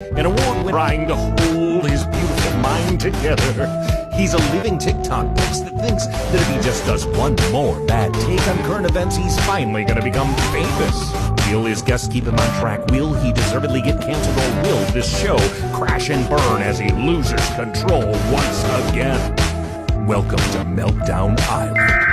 An award-winner trying to hold his beautiful mind together. He's a living TikTok post that thinks that if he just does one more bad take on current events, he's finally gonna become famous. Will his guests keep him on track? Will he deservedly get canceled, or will this show crash and burn as he loses control once again? Welcome to Meltdown Island.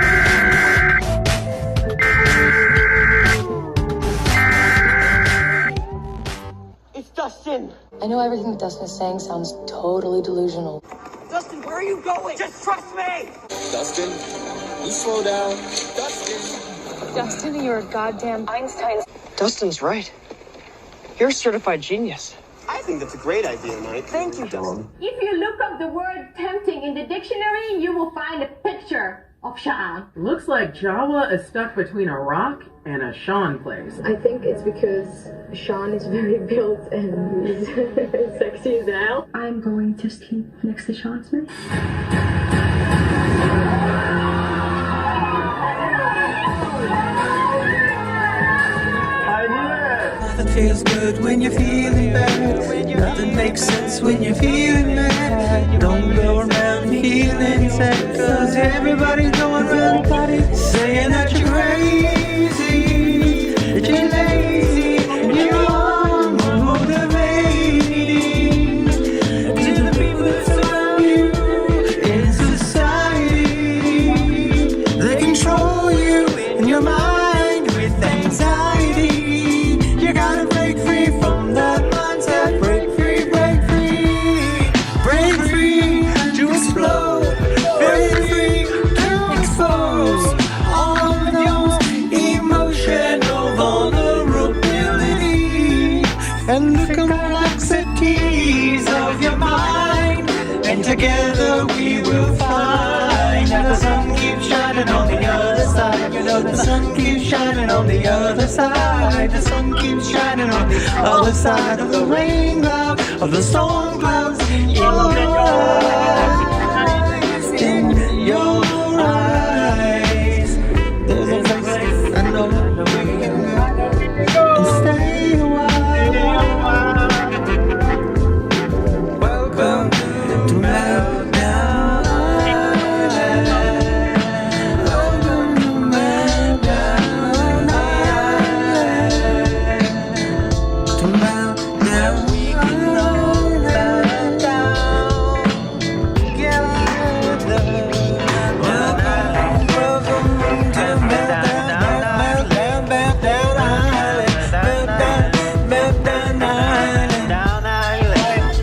It's DUSTiN! I know everything that DUSTiN is saying sounds totally delusional. DUSTiN, where are you going? Just trust me! DUSTiN, you slow down. DUSTiN. DUSTiN, you're a goddamn Einstein. DUSTIN's right. You're a certified genius. I think that's a great idea, Mike. Thank you, DUSTiN. If you look up the word tempting in the dictionary, you will find a picture of Sean. Looks like Jawa is stuck between a rock and a Sean place. I think it's because Sean is very built and he's sexy as hell. I'm going to sleep next to Sean Smith. Nothing feels good when you're feeling bad. Nothing makes sense when you're feeling mad. Don't go around feeling sad, cause everybody's going around saying that you're crazy, that you're lazy, and you're unmotivated. To the people that surround you in society, they control you in your mind with anxiety. You gotta break free from that mindset. Break free, break free. Break free to explode. Break free to expose all of your emotional vulnerability and the complexities of your mind. And together we will find that the sun keeps shining on the other side. You know the sun keeps shining on the other side. The sun keeps shining on the other side of the rain cloud, of the storm clouds. In your eyes, in your eyes, there's a place I know we can go and stay a while. Welcome to Meltdown Island. Welcome to Meltdown Island. To Meltdown, we can all meltdown together. Welcome to Meltdown Island. Meltdown Island. Meltdown Island.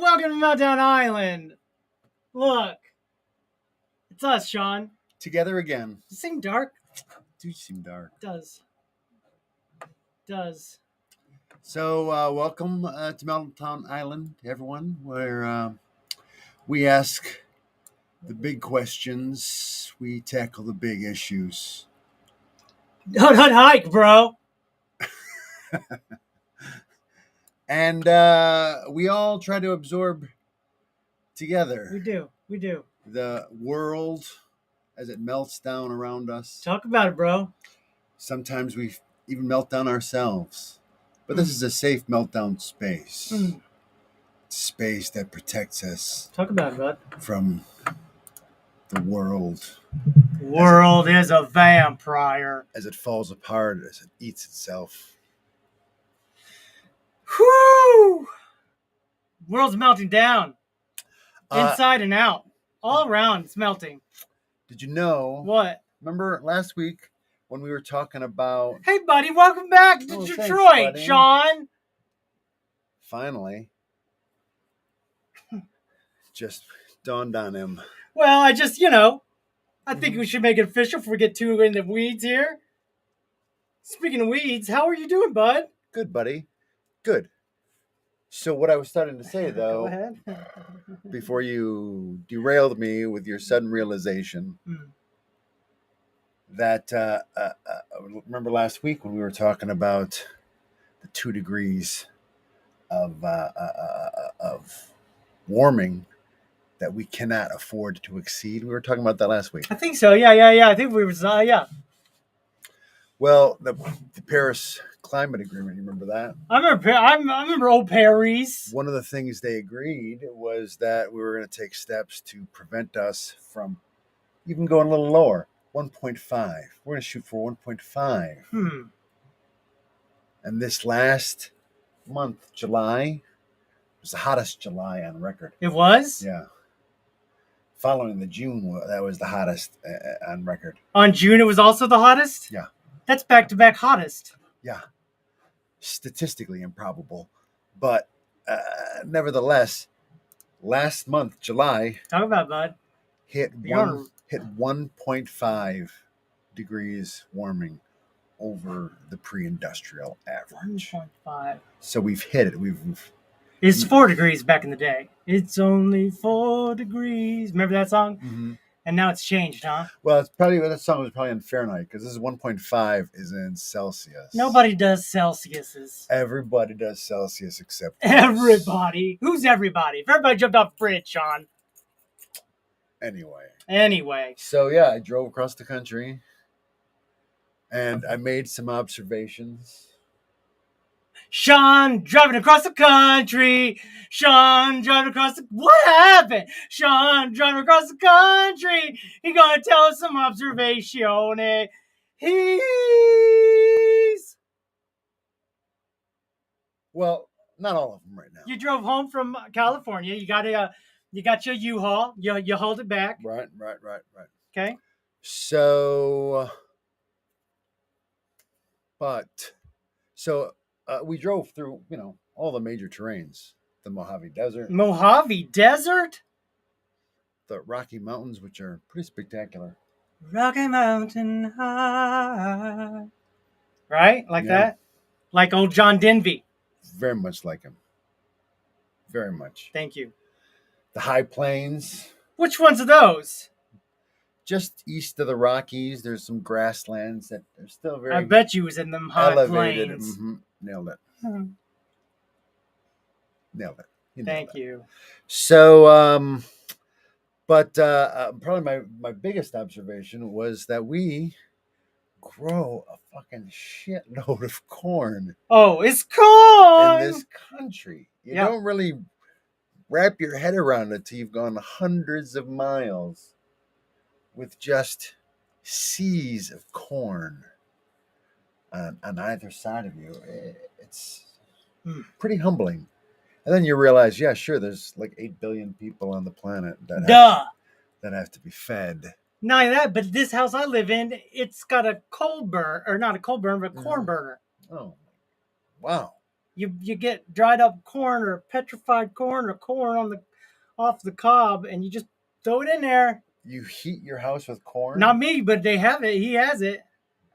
Welcome to Meltdown Island. Look, it's us, Sean. Together again. Does it seem dark? Do seem dark. It does. So, welcome to Meltdown Island, everyone, where we ask the big questions, we tackle the big issues. Hut hike, bro. And we all try to absorb together. We do. The world as it melts down around us. Talk about it, bro. Sometimes we even melt down ourselves. But this is a safe meltdown space. It's a space that protects us. Talk about it, bud. From the world. The world is a vampire. As it falls apart, as it eats itself. Whoo! World's melting down. Inside and out. All around, it's melting. Did you know? What? Remember last week when we were talking about... Hey, buddy, welcome back to Detroit, thanks, Sean. Finally. Just dawned on him. Well, I just, I think we should make it official before we get too in the weeds here. Speaking of weeds, how are you doing, bud? Good, buddy. Good. So what I was starting to say, though, Go ahead. before you derailed me with your sudden realization that, remember last week when we were talking about the 2 degrees of warming that we cannot afford to exceed. We were talking about that last week. I think so. Yeah. I think we was, yeah. Well, the Paris Climate Agreement, you remember that? I remember old Paris. One of the things they agreed was that we were going to take steps to prevent us from even going a little lower, 1.5. We're going to shoot for 1.5. And this last month, July, was the hottest July on record. It was? Yeah. Following the June, that was the hottest on record. On June, it was also the hottest? Yeah. That's back-to-back hottest. Yeah. Statistically improbable. But nevertheless, last month, July... Talk about it, bud. Hit 1.5 degrees warming over the pre-industrial average. 1.5. So we've hit it. It's 4 degrees back in the day. It's only 4 degrees. Remember that song? Mm-hmm. And now it's changed, huh? Well, it's probably that song was probably in Fahrenheit because this is 1.5 is in Celsius. Nobody does Celsiuses. Everybody does Celsius except everybody. Who's everybody? If everybody jumped off a bridge, Sean. Anyway. So yeah, I drove across the country and I made some observations. Sean driving across the country. Sean driving across the... What happened? Sean driving across the country. He gonna tell us some observation. He's... Well, not all of them right now. You drove home from California. You got your U-Haul. You hauled it back. Right. Okay. So, we drove through, all the major terrains. The Mojave Desert. Mojave Desert? The Rocky Mountains, which are pretty spectacular. Rocky Mountain High. Right? Like that? Like old John Denby. Very much like him. Very much. Thank you. The High Plains. Which ones are those? Just east of the Rockies, there's some grasslands that are still very... I bet you was in them high elevated. plains. Mm-hmm. Nailed it. Nailed it. Thank you. So, probably my biggest observation was that we grow a fucking shitload of corn. Oh, it's corn! In this country. You don't really wrap your head around it till you've gone hundreds of miles with just seas of corn on either side of you. It's pretty humbling. And then you realize, there's like 8 billion people on the planet that have to be fed. Not only that, but this house I live in, it's got a coal burn, or not a coal burn, but a corn burner. Oh, wow. You get dried up corn or petrified corn or corn off the cob, and you just throw it in there. You heat your house with corn? Not me, but they have it. He has it.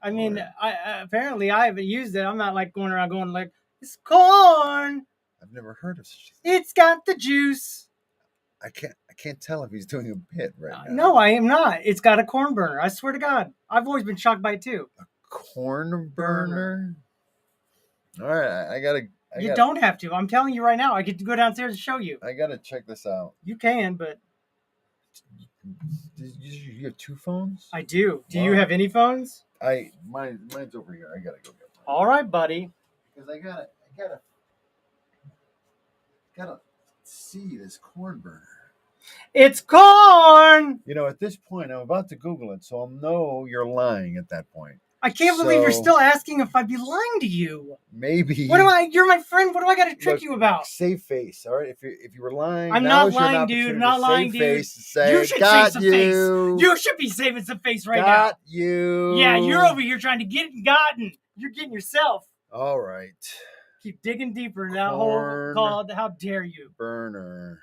I mean, apparently I haven't used it. I'm not like going around going like, It's corn. I've never heard of such a thing. It's got the juice. I can't tell if he's doing a bit right now. No, I am not. It's got a corn burner. I swear to God. I've always been shocked by it too. Corn burner? All right, You don't have to. I'm telling you right now. I could go downstairs and show you. I gotta check this out. You can, but You have 2 phones? I do. Do Wow. you have any phones? Mine's over here. I gotta go get mine. All right, buddy. Because I gotta see this corn burner. It's corn. You know, at this point, I'm about to Google it, so I'll know you're lying at that point. I can't believe you're So- still asking if I'd be lying to you. Maybe. You're my friend. What do I got to trick Look, you about? Save face, all right? If you were lying, I'm now not is your lying, dude. opportunity Not to lying, save dude. face and say, You should got save some you. face. You should be saving some face right Got now. you. Yeah, you're over here trying to get it gotten. You're getting yourself. All right. Keep digging deeper in that hole Corn called How Dare You. Burner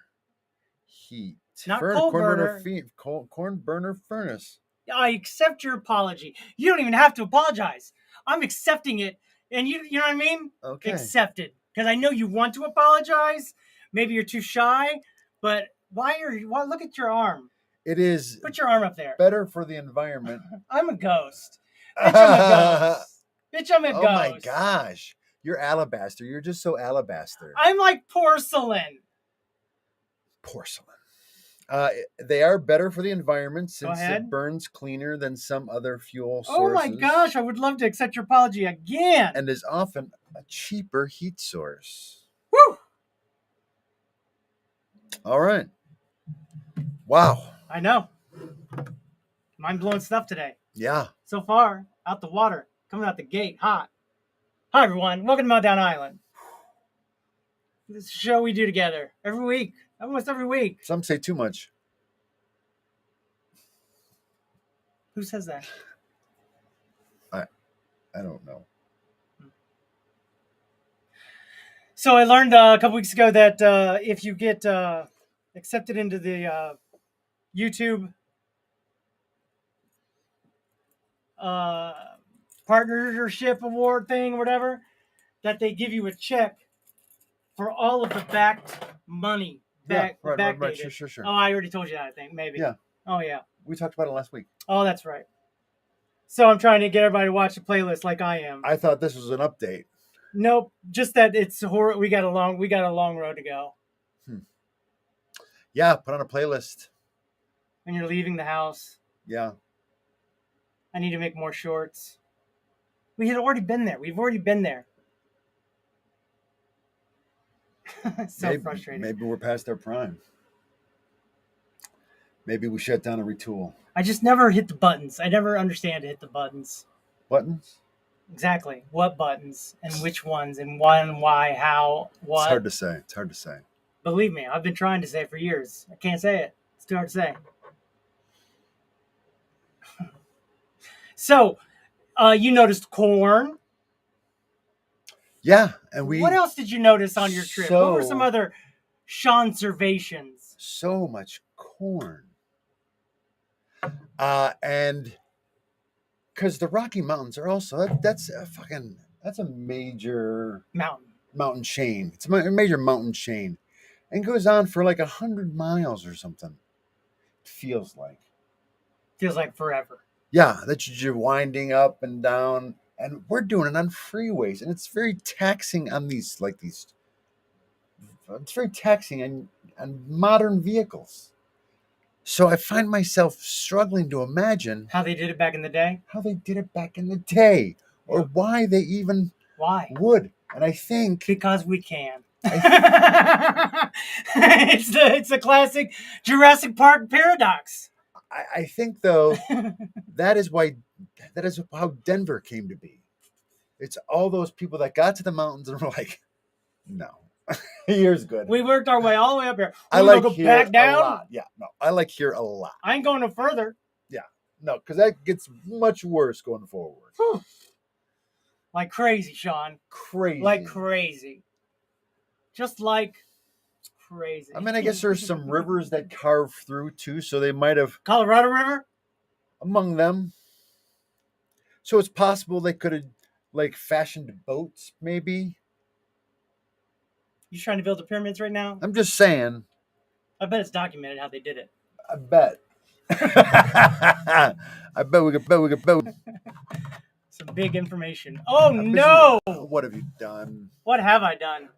heat. Not coal burner. Corn burner furnace. I accept your apology. You don't even have to apologize. I'm accepting it. And you know what I mean? Okay. Accept it. Because I know you want to apologize. Maybe you're too shy. But why look at your arm. It is Put your arm up there. better for the environment. I'm a ghost. Bitch, I'm a ghost. Bitch, I'm a ghost. Oh my gosh. You're alabaster. You're just so alabaster. I'm like porcelain. Porcelain. They are better for the environment since ahead. it burns cleaner than some other fuel sources. Oh my gosh, I would love to accept your apology again. And is often a cheaper heat source. Woo! All right. Wow. I know. Mind-blowing stuff today. Yeah. So far, out the water, coming out the gate, hot. Hi, everyone. Welcome to Meltdown Island. This is a show we do together every week, almost every week. Some say too much. Who says that? I don't know. So I learned a couple weeks ago that if you get accepted into the YouTube partnership award thing, whatever, that they give you a check for all of the backed money. Right. Backdated. Sure. Oh, I already told you that, I think, maybe. Yeah. Oh, yeah. We talked about it last week. Oh, that's right. So I'm trying to get everybody to watch the playlist like I am. I thought this was an update. Nope, just that it's horrible. We got a long road to go. Yeah, put on a playlist. And you're leaving the house. Yeah. I need to make more shorts. We had already been there. We've already been there. Frustrating. Maybe we're past our prime. Maybe we shut down and retool. I just never hit the buttons. I never understand to hit the buttons. Buttons? Exactly. What buttons and which ones and when, why, how, what. It's hard to say. Believe me, I've been trying to say it for years. I can't say it. It's too hard to say. So, you noticed corn. Yeah, and What else did you notice on your trip? What were some other Sean observations? So much corn. And because the Rocky Mountains are also that's a major mountain chain. It's a major mountain chain, and goes on for like 100 miles or something. It feels like Forever. Yeah, that you're winding up and down, and we're doing it on freeways, and it's very taxing on these. It's very taxing on modern vehicles. So I find myself struggling to imagine how they did it back in the day. Or why they even would. And I think because we can. It's a classic Jurassic Park paradox. I think though that is how Denver came to be. It's all those people that got to the mountains and were like, no. Here's good. We worked our way all the way up here. I like go here back down. a lot. Yeah, no, I like here a lot. I ain't going no further. Yeah, no, because that gets much worse going forward. Like crazy, Sean. Crazy. Like crazy. Just like crazy. I mean, I guess there's some rivers that carve through too, so they might have Colorado River among them. So it's possible they could have fashioned boats, maybe. You trying to build the pyramids right now? I'm just saying. I bet it's documented how they did it. I bet. I bet we could. Some big information. Oh no! What have you done? What have I done?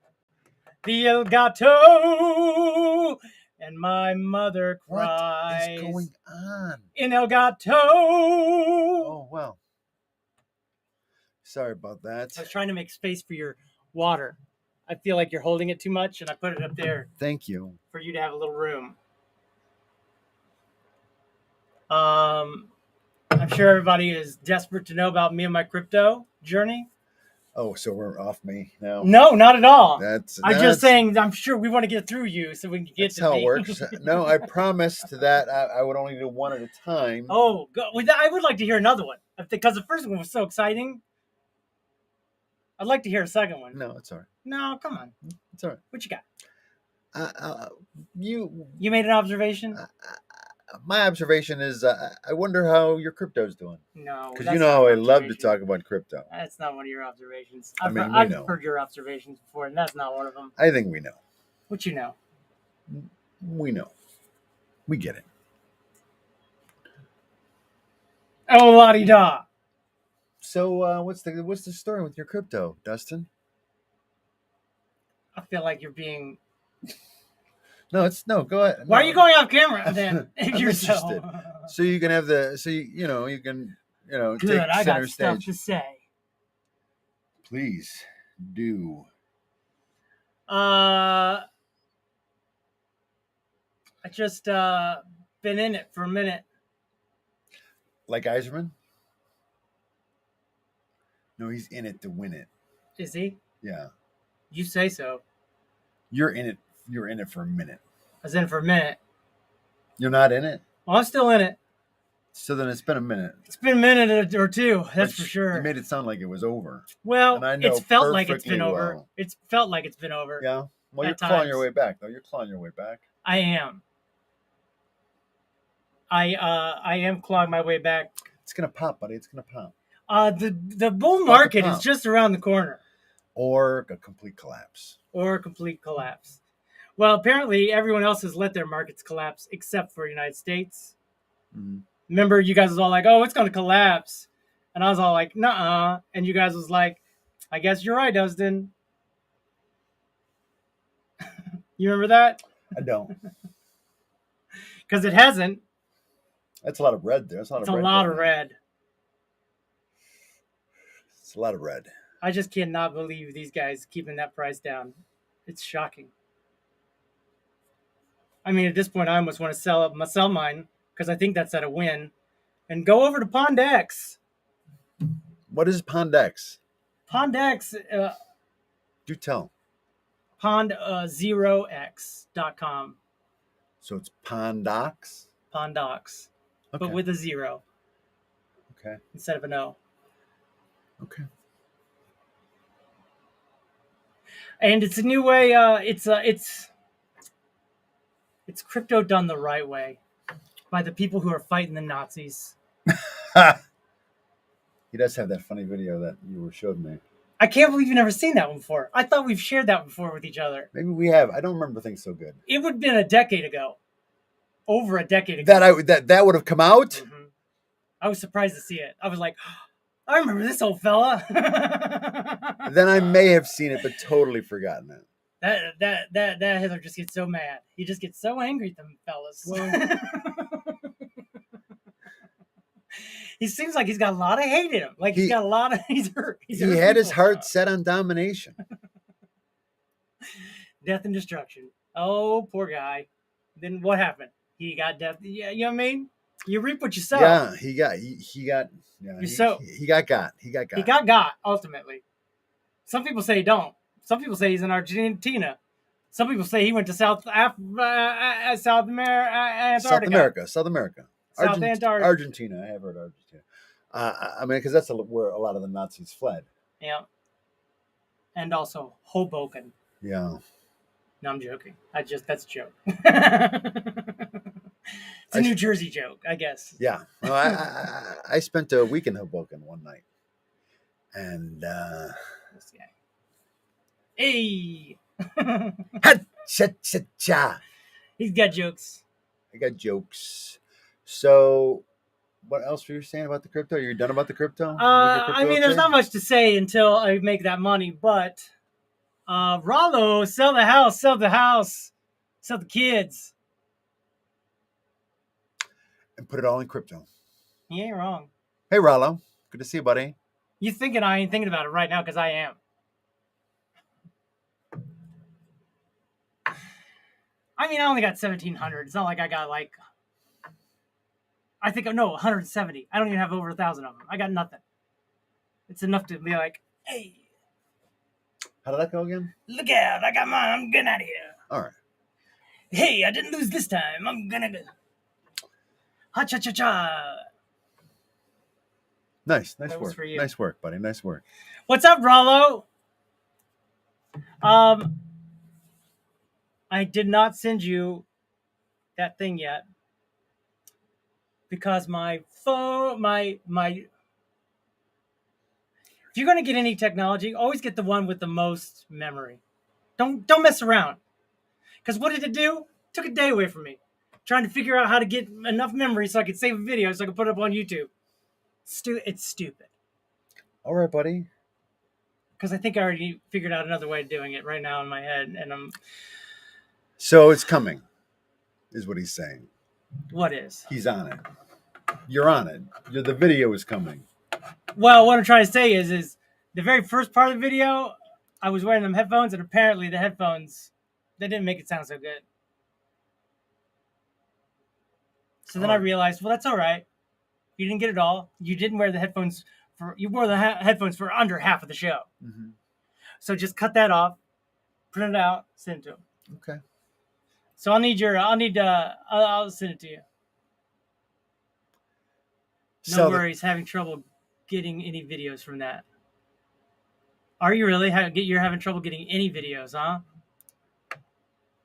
The Elgato, and my mother cries. What is going on? In Elgato. Oh well. Sorry about that. I was trying to make space for your water. I feel like you're holding it too much, and I put it up there. Thank you. For you to have a little room. I'm sure everybody is desperate to know about me and my crypto journey. Oh, so we're off me now? No, not at all. I'm just that's saying, I'm sure we want to get through you so we can get to how me. it works. No, I promised that I would only do one at a time. Oh, I would like to hear another one because the first one was so exciting. I'd like to hear a second one. No, it's all right. No, come on. It's all right. What you got? You made an observation? My observation is I wonder how your crypto's doing. No. Because you know how I love to talk about crypto. That's not one of your observations. I've heard your observations before, and that's not one of them. I think we know. What you know? We know. We get it. Oh, la-di-da. So what's the story with your crypto, Dustin? I feel like you're being... No, go ahead. Why are you going off camera then? I'm interested. So you can have Good, take I center got stuff stage. to say. Please do. I just been in it for a minute. Like Eiserman? No, he's in it to win it. Is he? Yeah. You say so. You're in it for a minute. I was in it for a minute. You're not in it? Well, I'm still in it. So then it's been a minute. It's been a minute or two, that's for sure. You made it sound like it was over. Well, And I know it's felt like it's been perfectly over. well. It's felt like it's been over. Yeah. Well, you're At clawing times. your way back, though. You're clawing your way back. I am. I am clawing my way back. It's gonna pop, buddy. It's gonna pop. The bull market is just around the corner. Or a complete collapse. Or a complete collapse. Well, apparently everyone else has let their markets collapse except for the United States. Mm-hmm. Remember, you guys was all like, "Oh, it's gonna collapse," and I was all like, "Nuh-uh," and you guys was like, "I guess you're right, Dustin." You remember that? I don't. Because it hasn't. That's a lot of red there. It's a lot of red. It's a lot of red. I just cannot believe these guys keeping that price down. It's shocking. I mean, at this point, I almost want to sell mine because I think that's at a win, and go over to PondX. What is PondX? PondX. Do tell. Pond0x.com. So it's Pondox? Pondox. Okay. But with a 0. Okay. Instead of an O. Okay. And it's a new way. It's crypto done the right way by the people who are fighting the Nazis. He does have that funny video that you showed me. I can't believe you've never seen that one before. I thought we've shared that before with each other. Maybe we have. I don't remember things so good. It would have been a decade ago. Over a decade ago. That would have come out? Mm-hmm. I was surprised to see it. I was like, I remember this old fella. Then I may have seen it, but totally forgotten it. That Hitler just gets so mad. He just gets so angry at them fellas. Well, he seems like he's got a lot of hate in him. Like he's got a lot of he's hurt. He had his heart set on domination. Death and destruction. Oh, poor guy. Then what happened? He got death. Yeah, you know what I mean? You reap what you sow. Yeah, he got got. He got ultimately. Some people say he don't. Some people say he's in Argentina. Some people say he went to South America. South America. Antarctica. Argentina. I have heard Argentina. I mean, because that's where a lot of the Nazis fled. Yeah. And also Hoboken. Yeah. No, I'm joking. That's a joke. It's a New Jersey joke, I guess. Yeah. Well, I spent a week in Hoboken one night. And this guy. Hey. Ha-cha-cha-cha. He's got jokes. I got jokes. So, what else were you saying about the crypto? You're done about the crypto? I mean, there's not much to say until I make that money, but Rollo, sell the house, sell the kids. And put it all in crypto. You ain't wrong. Hey, Rollo. Good to see you, buddy. You thinking I ain't thinking about it right now because I am. I mean, I only got 1,700. It's not like I got like, I think, no, 170. I don't even have over 1,000 of them. I got nothing. It's enough to be like, hey. How did that go again? Look out, I got mine. I'm getting out of here. All right. Hey, I didn't lose this time. I'm gonna go. Ha-cha-cha-cha. Nice That was work. for you. Nice work, buddy. Nice work. What's up, Rollo? I did not send you that thing yet because my phone, my. If you're gonna get any technology, always get the one with the most memory. Don't mess around. Because what did it do? It took a day away from me. Trying to figure out how to get enough memory so I could save a video so I could put it up on YouTube. It's stupid. All right, buddy. Because I think I already figured out another way of doing it right now in my head, and I'm. So it's coming, is what he's saying. What is? He's on it. You're on it. The video is coming. Well, what I'm trying to say is the very first part of the video, I was wearing them headphones, and apparently the headphones, they didn't make it sound so good. So then I realized, well, that's all right. You didn't get it all. You didn't wear the headphones you wore the headphones for under half of the show. Mm-hmm. So just cut that off, print it out, send it to him. Okay. So I'll send it to you. No worries, having trouble getting any videos from that. Are you really? You're having trouble getting any videos, huh?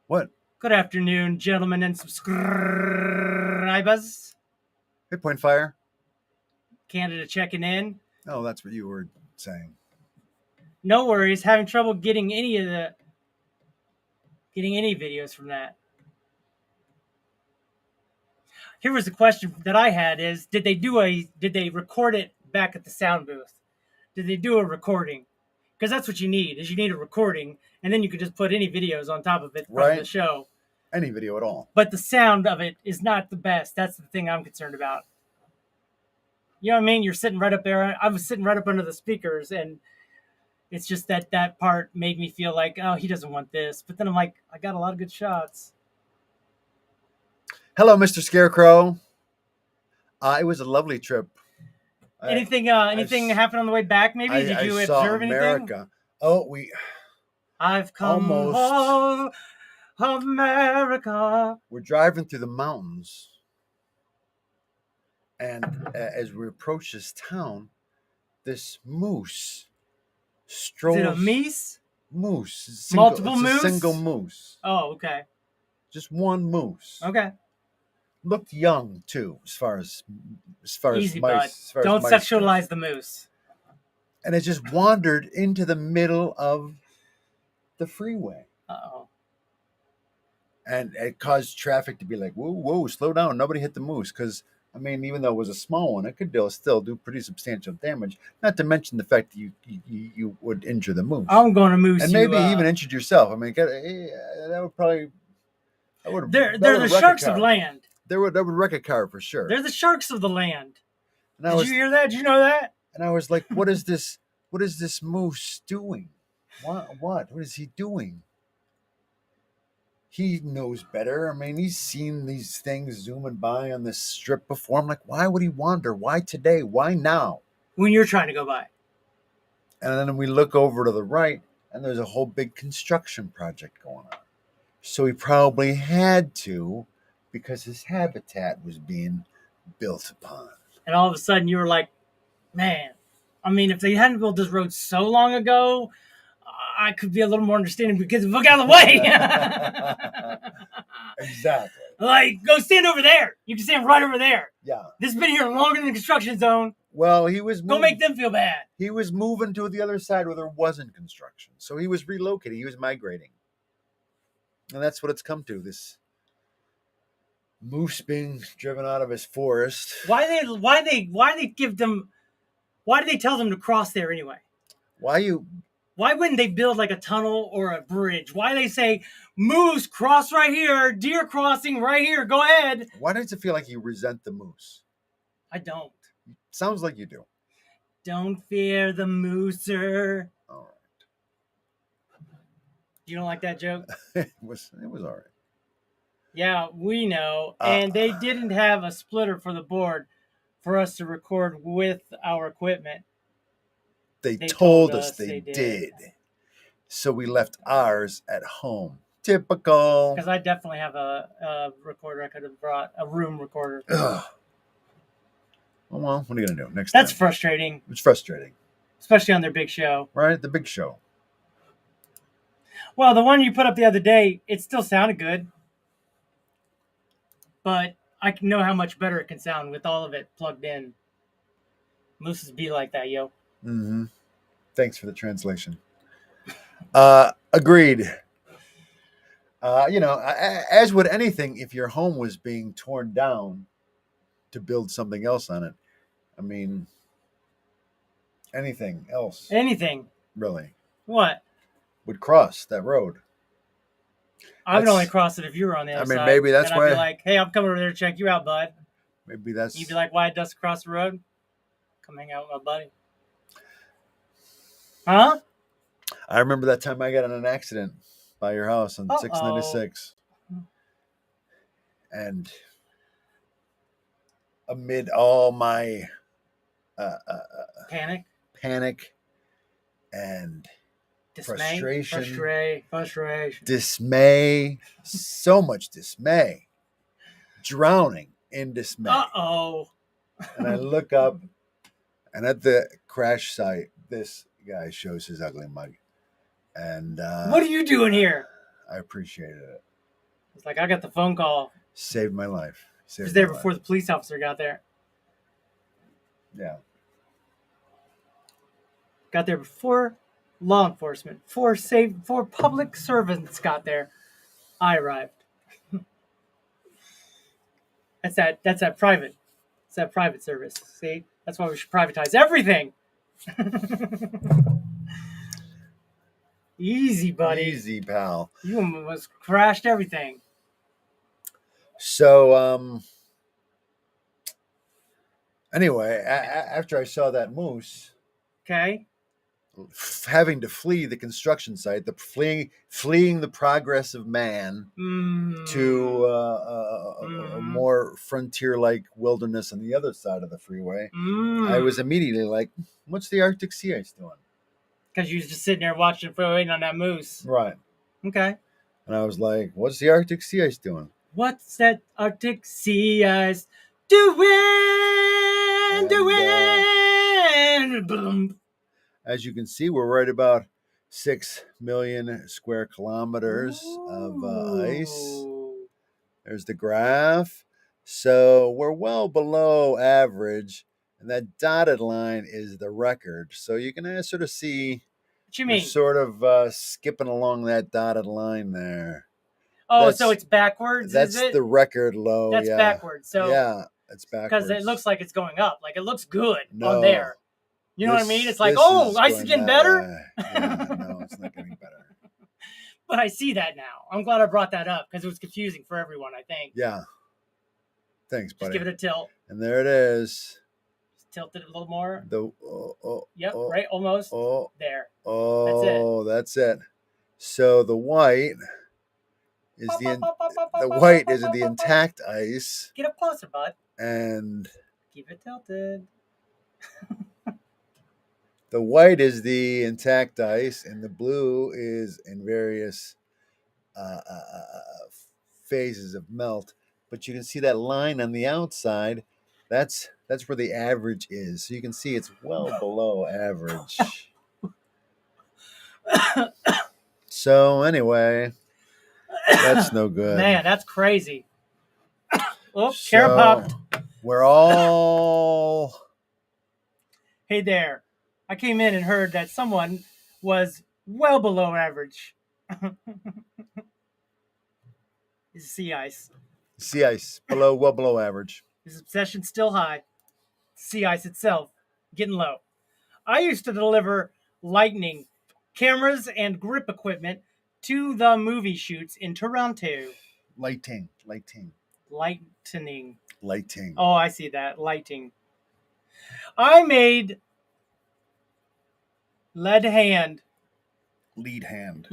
What? Good afternoon, gentlemen and subscribers. Hey, Point Fire. Canada checking in. Oh, that's what you were saying. No worries, having trouble getting any videos from that. Here was the question that I had is, did they record it back at the sound booth? Did they do a recording? Because that's what you need a recording, and then you could just put any videos on top of it from the show. Any video at all. But the sound of it is not the best. That's the thing I'm concerned about. You know what I mean? You're sitting right up there. I was sitting right up under the speakers, and it's just that part made me feel like, oh, he doesn't want this. But then I'm like, I got a lot of good shots. Hello, Mr. Scarecrow. It was a lovely trip. Anything happened on the way back? Maybe did you observe anything? America. Oh, I've come home, America. We're driving through the mountains, and as we approach this town, this moose strolls. Is it a meese? Moose. Multiple moose? A single moose. Oh, okay. Just one moose. Okay. Looked young too, as far as Easy, mice. bud. Don't sexualize the moose. And it just wandered into the middle of the freeway. Uh-oh. And it caused traffic to be like, whoa, slow down. Nobody hit the moose. Because, I mean, even though it was a small one, it could still do pretty substantial damage. Not to mention the fact that you would injure the moose. I'm going to moose and you. And maybe even injured yourself. I mean, that would probably... They're the sharks of land. That would wreck a car for sure. They're the sharks of the land. Did you hear that? Did you know that? And I was like, what is this moose doing? What is he doing? He knows better. I mean, he's seen these things zooming by on this strip before. I'm like, why would he wander? Why today? Why now? When you're trying to go by. And then we look over to the right, and there's a whole big construction project going on. So he probably had to, because his habitat was being built upon. And all of a sudden you were like, man, I mean, if they hadn't built this road so long ago, I could be a little more understanding because look out of the way. Exactly. Like, go stand over there. You can stand right over there. Yeah. This has been here longer than the construction zone. Well, he was... Don't make them feel bad. He was moving to the other side where there wasn't construction. So he was relocating. He was migrating. And that's what it's come to. This moose being driven out of his forest. Why do they tell them to cross there anyway? Why wouldn't they build like a tunnel or a bridge? Why they say moose cross right here, deer crossing right here, go ahead? Why does it feel like you resent the moose? I don't. Sounds like you do. Don't fear the mooser. All right. You don't like that joke? it was all right. Yeah, we know. And they didn't have a splitter for the board for us to record with our equipment. They told us they did. So we left ours at home. Typical. Because I definitely have a recorder. I could have brought a room recorder. Ugh. Oh, well, what are you going to do next That's time? frustrating. It's frustrating. Especially on their big show. Right? The big show. Well, the one you put up the other day, it still sounded good. But I know how much better it can sound with all of it plugged in. Mooses be like that, yo. Mm-hmm. Thanks for the translation. Agreed. As would anything, if your home was being torn down to build something else on it, I mean, anything else. Anything. Really. What? Would cross that road. I would only cross it if you were on the other side. I mean, maybe that's why. I'd be like, hey, I'm coming over there to check you out, bud. Maybe that's. You'd be like, why dust across the road? Come hang out with my buddy. Huh? I remember that time I got in an accident by your house on 696. And amid all my panic and dismay, frustration, dismay, so much dismay, drowning in dismay. And I look up, and at the crash site, this guy shows his ugly mug. And what are you doing here? I appreciated it. It's like, I got the phone call. Saved my life. He was there before the police officer got there. Yeah. Got there before law enforcement, before public servants got there. I arrived. That's that private. It's that private service. See? That's why we should privatize everything. Easy, buddy. Easy, pal. You almost crashed everything. So, anyway, after I saw that moose, okay, having to flee the construction site, fleeing the progress of man to a more frontier-like wilderness on the other side of the freeway, I was immediately like, "What's the Arctic sea ice doing?" Because you was just sitting there watching, waiting on that moose. Right. Okay. And I was like, "What's the Arctic sea ice doing?" What's that Arctic sea ice doing? Boom. As you can see, we're right about 6 million square kilometers of ice. There's the graph. So we're well below average, and that dotted line is the record. So you can sort of see what you mean? Sort of skipping along that dotted line there. Oh, so it's backwards, that's is it? the record low. That's backwards. So yeah, it's backwards. Because it looks like it's going up. Like, it looks good on there. You know what I mean? It's like, ice is getting better? Yeah, no, it's not getting better. But I see that now. I'm glad I brought that up because it was confusing for everyone, I think. Yeah. Thanks, buddy. Just give it a tilt. And there it is. Just tilt it a little more. Yep, right, almost. There. That's it. So the white is the intact ice. Get up closer, bud. And keep it tilted. The white is the intact ice, and the blue is in various phases of melt. But you can see that line on the outside. That's where the average is. So you can see it's well below average. So anyway, that's no good. Man, that's crazy. Carrot popped. We're all... Hey there. I came in and heard that someone was well below average. He's sea ice. Sea ice, well below average. His obsession's still high. Sea ice itself, getting low. I used to deliver lighting, cameras, and grip equipment to the movie shoots in Toronto. Lighting. Lightening. Lighting. Oh, I see that. Lighting. I made lead hand. Lead hand.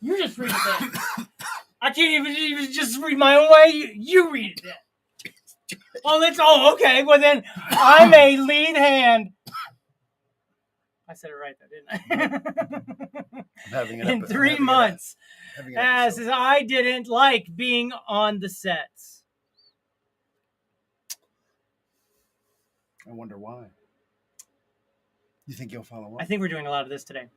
You just read that. I can't even just read my own way. You read it. Oh, okay. Well, then I'm a lead hand. I said it right, though, didn't I? In 3 months, as I didn't like being on the sets. I wonder why. You think you'll follow up? I think we're doing a lot of this today.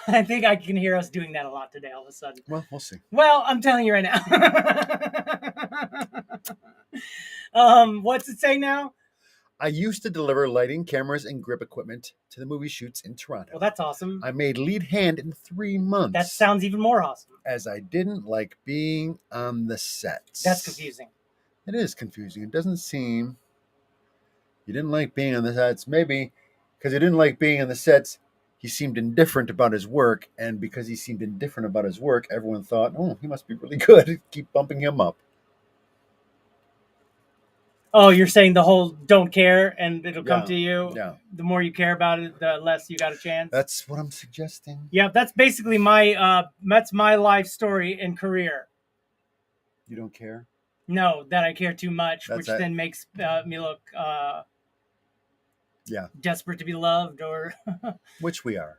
I think I can hear us doing that a lot today all of a sudden. Well, we'll see. Well, I'm telling you right now. What's it say now? I used to deliver lighting, cameras, and grip equipment to the movie shoots in Toronto. Well, that's awesome. I made lead hand in 3 months. That sounds even more awesome. As I didn't like being on the sets. That's confusing. It is confusing. It doesn't seem you didn't like being on the sets. Maybe because you didn't like being on the sets, he seemed indifferent about his work. And because he seemed indifferent about his work, everyone thought, oh, he must be really good. Keep bumping him up. Oh, you're saying the whole don't care and it'll come to you? Yeah. The more you care about it, the less you got a chance? That's what I'm suggesting. Yeah, that's basically my life story and career. You don't care? No, that I care too much, which then makes me look desperate to be loved, or which we are.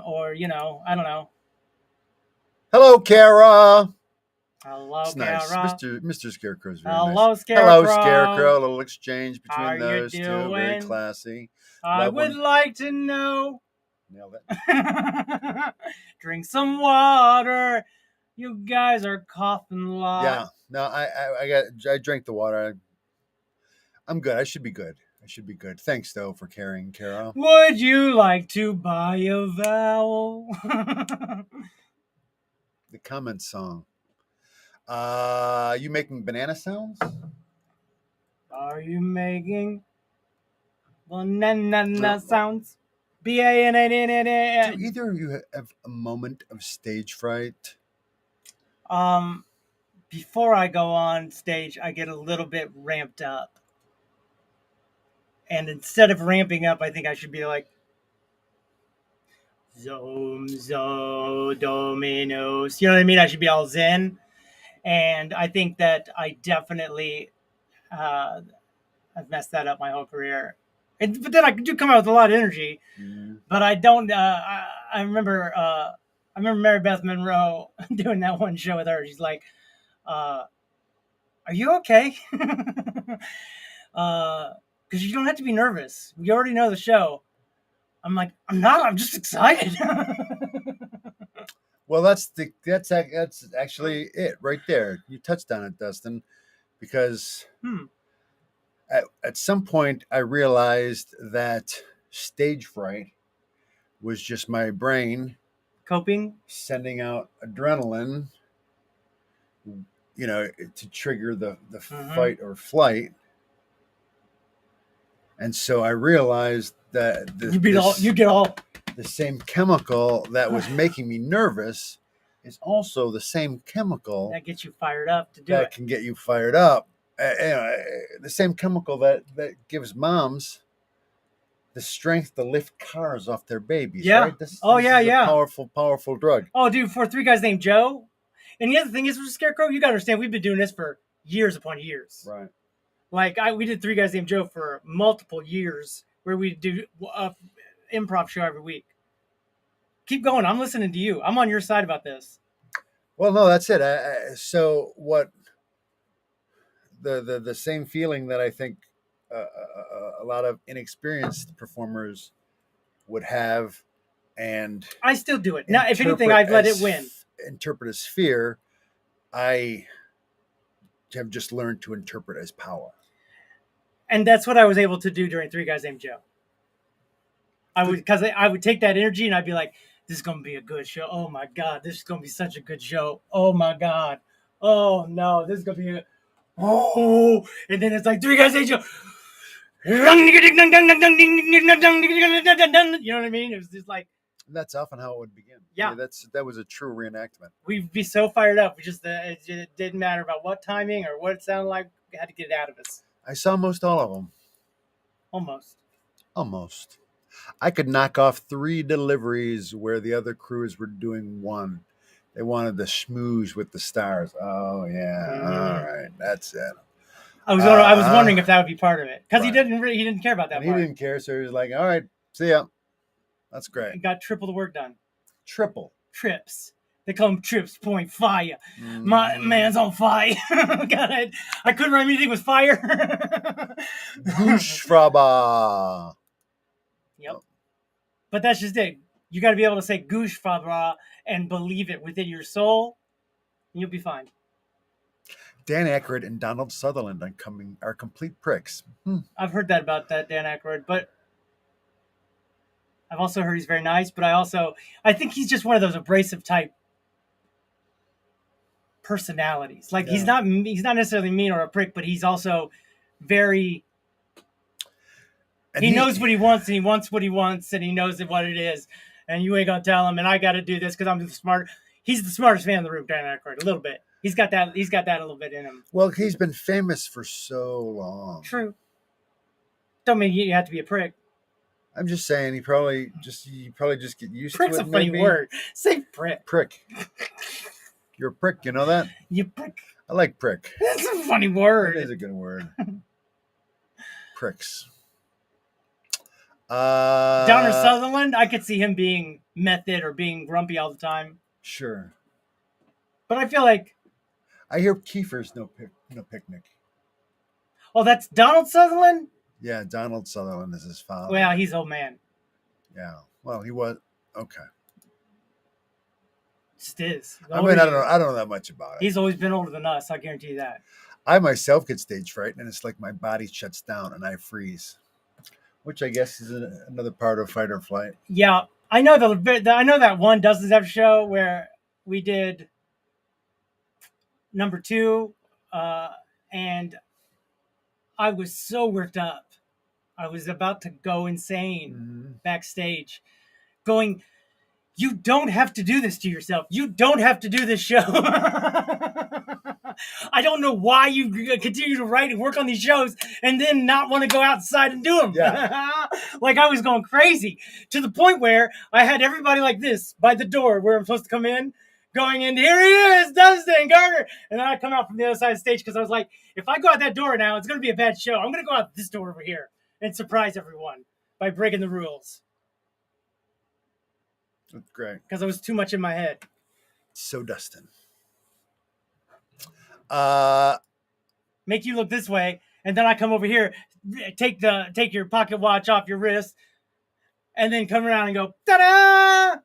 Or, I don't know. Hello, Kara. Hello, it's Kara. Nice. Mr. Scarecrow's very Hello, nice. Scarecrow. Hello, Scarecrow. A little exchange between How those you two. doing? Very classy. I would like to know. Nailed it. Drink some water. You guys are coughing a lot. Yeah. No, I drank the water. I'm good. I should be good. Thanks, though, for caring, Kara. Would you like to buy a vowel? The comment song. You making banana sounds? Are you making banana sounds? B-A-N-A-N-A-N. Do either of you have a moment of stage fright? Before I go on stage, I get a little bit ramped up. And instead of ramping up, I think I should be like, Zom, zo, dominos. You know what I mean? I should be all zen. And I think that I definitely I've messed that up my whole career. But then I do come out with a lot of energy. Mm-hmm. But I don't. I remember Mary Beth Monroe doing that one show with her. She's like, "Are you okay?" Because you don't have to be nervous. We already know the show. I'm like, I'm not. I'm just excited. Well, that's actually it right there. You touched on it, Dustin, because at some point I realized that stage fright was just my brain coping, sending out adrenaline, to trigger the fight or flight. And so I realized that the same chemical that was making me nervous is also the same chemical that gets you fired up to do that it. Can get you fired up. The same chemical that gives moms the strength to lift cars off their babies. Yeah. Right? This is a powerful drug. Oh, dude, for three guys named Joe. And the other thing is with Scarecrow, you got to understand, we've been doing this for years upon years. Right. Like we did Three Guys Named Joe for multiple years, where we do an improv show every week. Keep going. I'm listening to you. I'm on your side about this. Well, no, that's it. So what? The same feeling that I think a lot of inexperienced performers would have, and I still do it. Now, if anything, I've let it win. Interpret as fear. I have just learned to interpret as power. And that's what I was able to do during Three Guys Named Joe. I would take that energy and I'd be like, this is gonna be a good show. Oh my god, this is gonna be such a good show. Oh my god. Oh no, this is gonna be and then it's like 3 guys age. You know what I mean? It was just like That's often how it would begin. Yeah. That was a true reenactment. we'd be so fired up. We just it didn't matter about what timing or what it sounded like. We had to get it out of us. I saw most all of them. Almost. I could knock off 3 deliveries where the other crews were doing 1. They wanted the schmooze with the stars. Oh yeah, all right, that's it. I was wondering if that would be part of it because he didn't care about that And part. he didn't care, so he was like, "All right, see ya." That's He great. got triple the work done. Triple. Trips. They call them trips. Point fire. My man's on fire. God, I couldn't remember anything with fire. Gushfraba. Yep. But that's just it. You got to be able to say "goosh fabra" and believe it within your soul, and you'll be fine. Dan Aykroyd and Donald Sutherland are complete pricks. I've heard that about that Dan Aykroyd, but I've also heard he's very nice. But I think he's just one of those abrasive type personalities. Like he's not necessarily mean or a prick, but he's also very. He knows what he wants, and he wants what he wants, and he knows what it is. And you ain't gonna tell him. And I got to do this because I'm the smart. He's the smartest man in the room, Dan Aykroyd. A little bit. He's got that a little bit in him. Well, he's been famous for so long. True. Don't mean you have to be a prick. I'm just saying you probably just get used Prick's to it. a funny word. Say prick. Prick. You're a prick. You know that? You prick. I like prick. That's a funny word. It is a good word. Pricks. Donner Sutherland, I could see him being method or being grumpy all the time. Sure. But I feel like I hear Kiefer's no picnic. Oh, that's Donald Sutherland? Yeah, Donald Sutherland is his father. Well, he's old man. Yeah. Well, he was okay. Just is. I mean, I don't know that much about it. He's always been older than us, I guarantee you that. I myself get stage fright, and it's like my body shuts down and I freeze, which I guess is another part of fight or flight. Yeah, I know that one Dustin's After show where we did number 2, and I was so worked up. I was about to go insane backstage, going, "You don't have to do this to yourself. You don't have to do this show." I don't know why you continue to write and work on these shows and then not want to go outside and do them. Yeah. Like I was going crazy to the point where I had everybody like this by the door where I'm supposed to come in, going in, here he is, DUSTiN Garner. And then I come out from the other side of the stage because I was like, if I go out that door now, it's going to be a bad show. I'm going to go out this door over here and surprise everyone by breaking the rules. That's great. Because I was too much in my head. So DUSTiN. Make you look this way, and then I come over here, take your pocket watch off your wrist, and then come around and go, ta-da!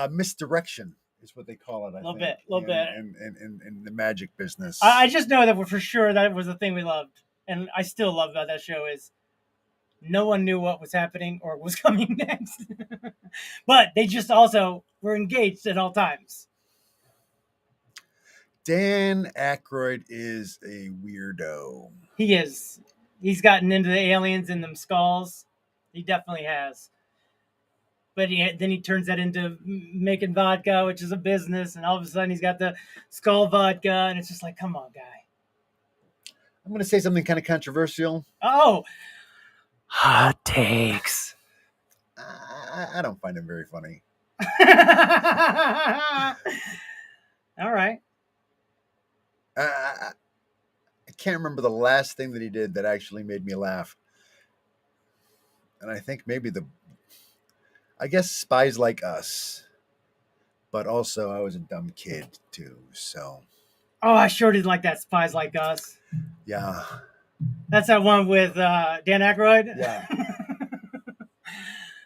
Misdirection is what they call it, I think. A little bit. In the magic business. I just know that for sure that was the thing we loved, and I still love about that show is no one knew what was happening or was coming next. But they just also were engaged at all times. Dan Aykroyd is a weirdo. He is. He's gotten into the aliens and them skulls. He definitely has. But then he turns that into making vodka, which is a business, and all of a sudden he's got the skull vodka, and it's just like, come on, guy. I'm going to say something kind of controversial. Oh, hot takes. I don't find him very funny. All right. I can't remember the last thing that he did that actually made me laugh. And I think maybe I guess Spies Like Us. But also I was a dumb kid too, so. Oh, I sure did like that Spies Like Us. Yeah. That's that one with Dan Aykroyd? Yeah.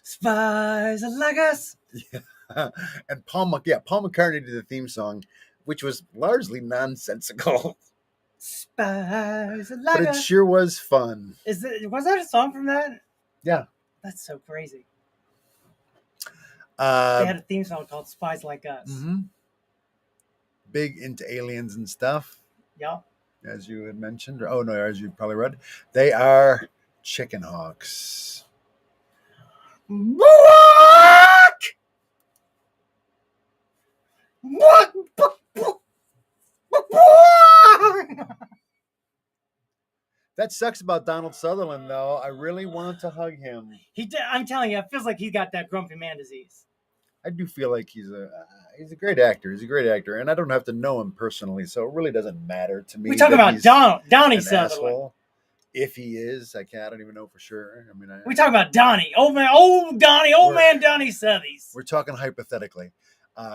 Spies Like Us. Yeah. And Paul McCartney did the theme song, which was largely nonsensical. Spies Like But it Us. sure was fun. Was that a song from that? Yeah. That's so crazy. They had a theme song called Spies Like Us. Big into aliens and stuff. Yeah. As you had mentioned. Oh, no, as you probably read. They are chicken hawks. What? That sucks about Donald Sutherland, though. I really want to hug him. I'm telling you, it feels like he got that grumpy man disease. I do feel like he's a great actor. He's a great actor, and I don't have to know him personally, so it really doesn't matter to me. We talk about Donnie Sutherland. Asshole. If he is, I don't even know for sure. I mean, we talk about Donnie, old man Donnie Southies. We're talking hypothetically.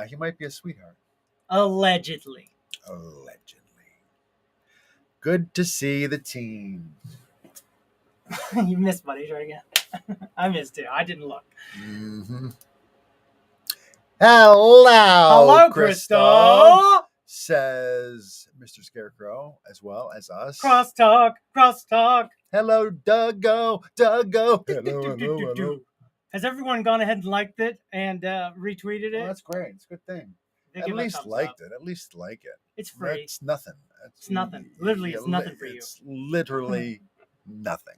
He might be a sweetheart. Allegedly. Good to see the team. You missed, buddy. Try again. I missed too. I didn't look. Mm-hmm. Hello, Crystal, says Mr. Scarecrow, as well as us. Crosstalk. Hello, Duggo. Hello. Has everyone gone ahead and liked it and retweeted it? Oh, that's great. It's a good thing. At least liked it. It's free. It's nothing. It's nothing. Literally, it's nothing for you. It's literally nothing.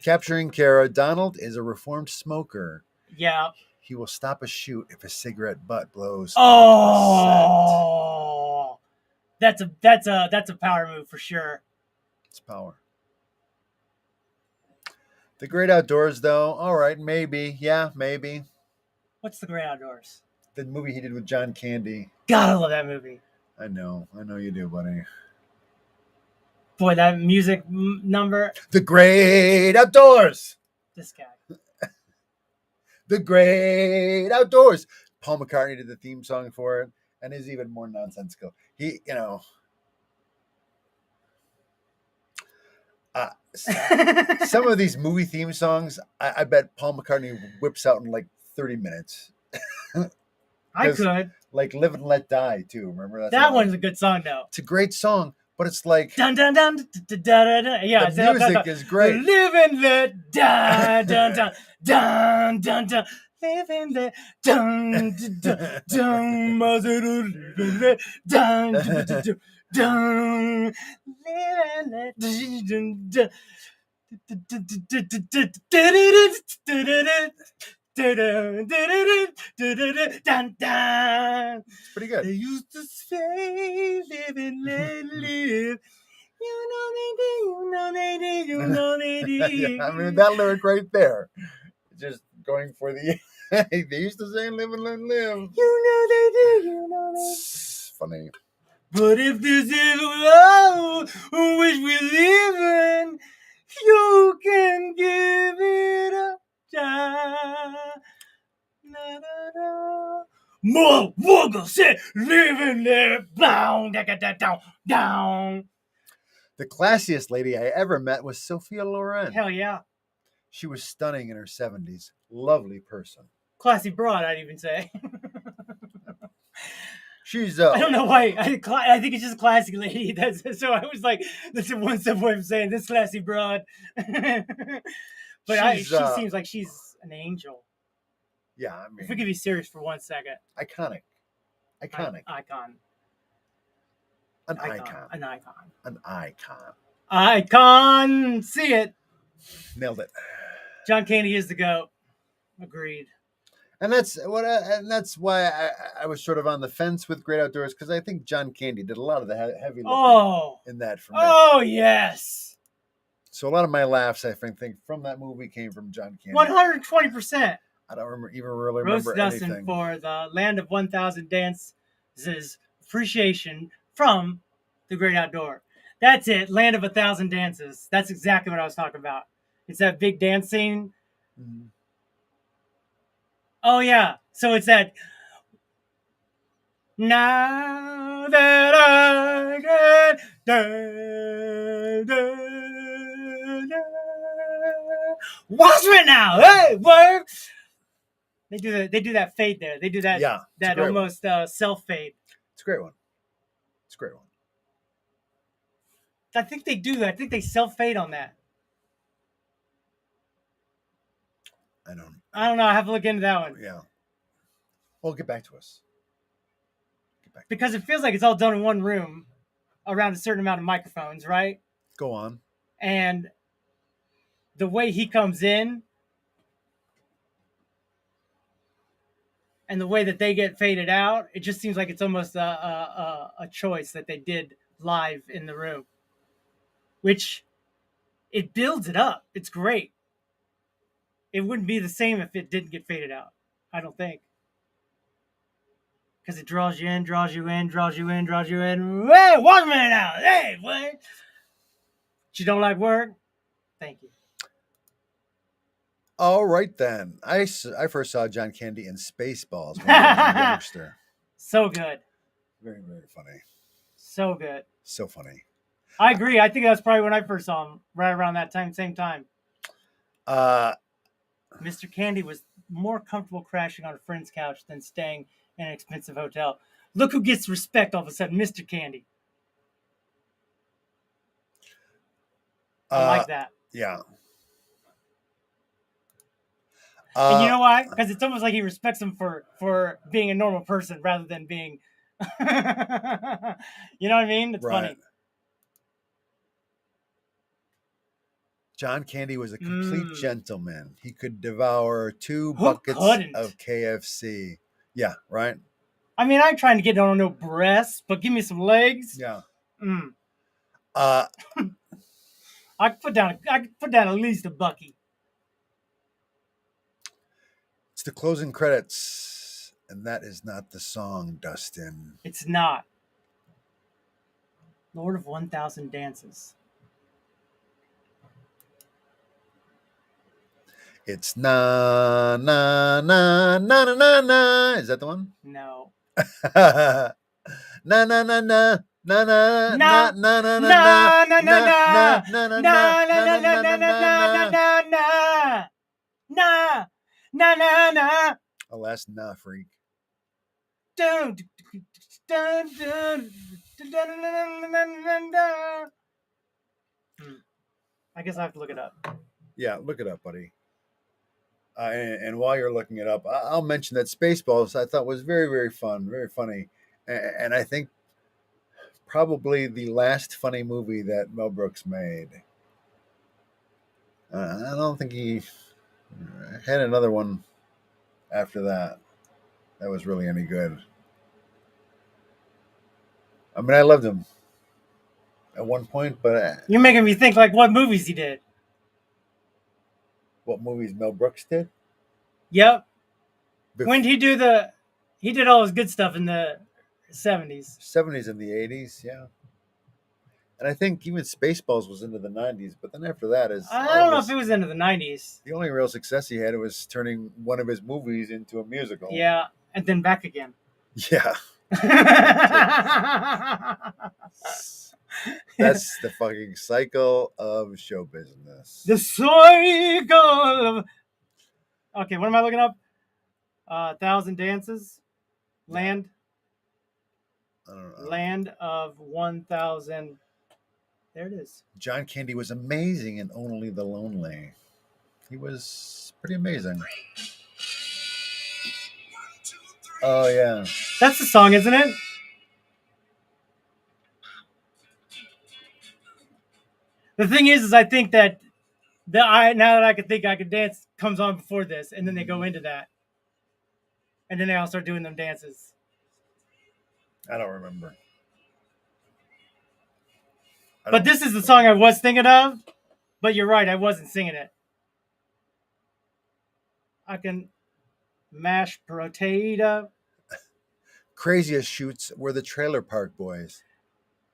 Capturing Kara. Donald is a reformed smoker. Yeah. He will stop a shoot if a cigarette butt blows. Oh, that's a power move for sure. It's power. The Great Outdoors, though. All right, maybe. Yeah, maybe. What's The Great Outdoors? The movie he did with John Candy. God, I love that movie. I know you do, buddy. Boy, that music number. The Great Outdoors. This guy. The Great Outdoors. Paul McCartney did the theme song for it, and is even more nonsensical. He, some of these movie theme songs, I bet Paul McCartney whips out in like 30 minutes. I could. Like Live and Let Die, too. Remember that one's a good song, though. It's a great song, but it's like... Dun, dun, dun, dun, dun, dun, dun. Yeah, the music is great. Live and Let Die. Dun, dun, dun, dun, dun. Live and Let dun, dun, dun, dun, dun, dun, dun. Live and Let dun, dun. It's pretty good. They used to say, live and let live. You know they did. Yeah, I mean, that lyric right there. Just going for the... they used to say, live and let live. You know they did. It's funny. But if this is love which we live in, you can give it a try. Motherfucker said, living there, down. The classiest lady I ever met was Sophia Loren. Hell yeah. She was stunning in her 70s. Lovely person. Classy broad, I'd even say. She's I don't know why. I think it's just a classy lady. So I was like, that's one step away from saying this classy broad. But she seems like she's an angel. Yeah, I mean, if we could be serious for 1 second. Iconic. Icon. An icon. Icon. See it. Nailed it. John Candy is the GOAT. Agreed. And that's why I was sort of on the fence with Great Outdoors, because I think John Candy did a lot of the heavy lifting in that for me. Oh, yes. So a lot of my laughs, I think from that movie came from John Candy. 120%. I don't really remember anything. Dustin for the Land of 1,000 Dances appreciation from the Great Outdoor. That's it. Land of 1,000 Dances. That's exactly what I was talking about. It's that big dance scene. Mm-hmm. Oh, yeah. So it's that. Now that I get watch me now. Hey, work. They do that fade there. They do that. Yeah, that almost self fade. It's a great one. I think they do. I think they self fade on that. I don't know. I have to look into that one. Yeah. Well, get back to us. Because it feels like it's all done in one room around a certain amount of microphones, right? Go on. And the way he comes in and the way that they get faded out, it just seems like it's almost a choice that they did live in the room, which it builds it up. It's great. It wouldn't be the same if it didn't get faded out, I don't think. Because it draws you in, draws you in, draws you in, draws you in. Hey, watch me now. Hey, what? You don't like work? Thank you. All right, then. I first saw John Candy in Spaceballs when I was a youngster. So good. Very, very funny. So good. So funny. I agree. I think that's probably when I first saw him, right around that time, same time. Mr. Candy was more comfortable crashing on a friend's couch than staying in an expensive hotel. Look who gets respect all of a sudden, Mr. Candy. I like that. Yeah. And you know why? Because it's almost like he respects him for being a normal person rather than being... you know what I mean? It's funny. John Candy was a complete gentleman. He could devour 2 buckets of KFC. Yeah, right? I mean, I'm trying to get on no breasts, but give me some legs. Yeah. I could put down at least a bucky. It's the closing credits, and that is not the song, Dustin. It's not. Lord of 1,000 Dances. It's na na na na na na na. Is that the one? No. Na na na na na na na na na na na na na na na na. Alas, nah, freak. I guess I have to look it up. Yeah, look it up, buddy. And while you're looking it up, I'll mention that Spaceballs I thought was very, very fun, very funny. And I think probably the last funny movie that Mel Brooks made. I don't think he had another one after that was really any good. I mean, I loved him at one point, but... You're making me think like what movies he did. What movies Mel Brooks did? Yep. When did he do he did all his good stuff in the 70s. 70s and the 80s, yeah. And I think even Spaceballs was into the 90s, but then after that is... I don't know if it was into the 90s. The only real success he had was turning one of his movies into a musical. Yeah, and then back again. Yeah. That's the fucking cycle of show business. The cycle of... Okay, what am I looking up? 1,000 Dances? Land? I don't know. Land of 1,000... There it is. John Candy was amazing in Only the Lonely. He was pretty amazing. Oh, yeah. That's the song, isn't it? The thing is I think that now that I could dance comes on before this, and then they go into that. And then they all start doing them dances. I don't remember. But this is the song I was thinking of. But you're right, I wasn't singing it. I can mash potato. Craziest shoots were the Trailer Park Boys.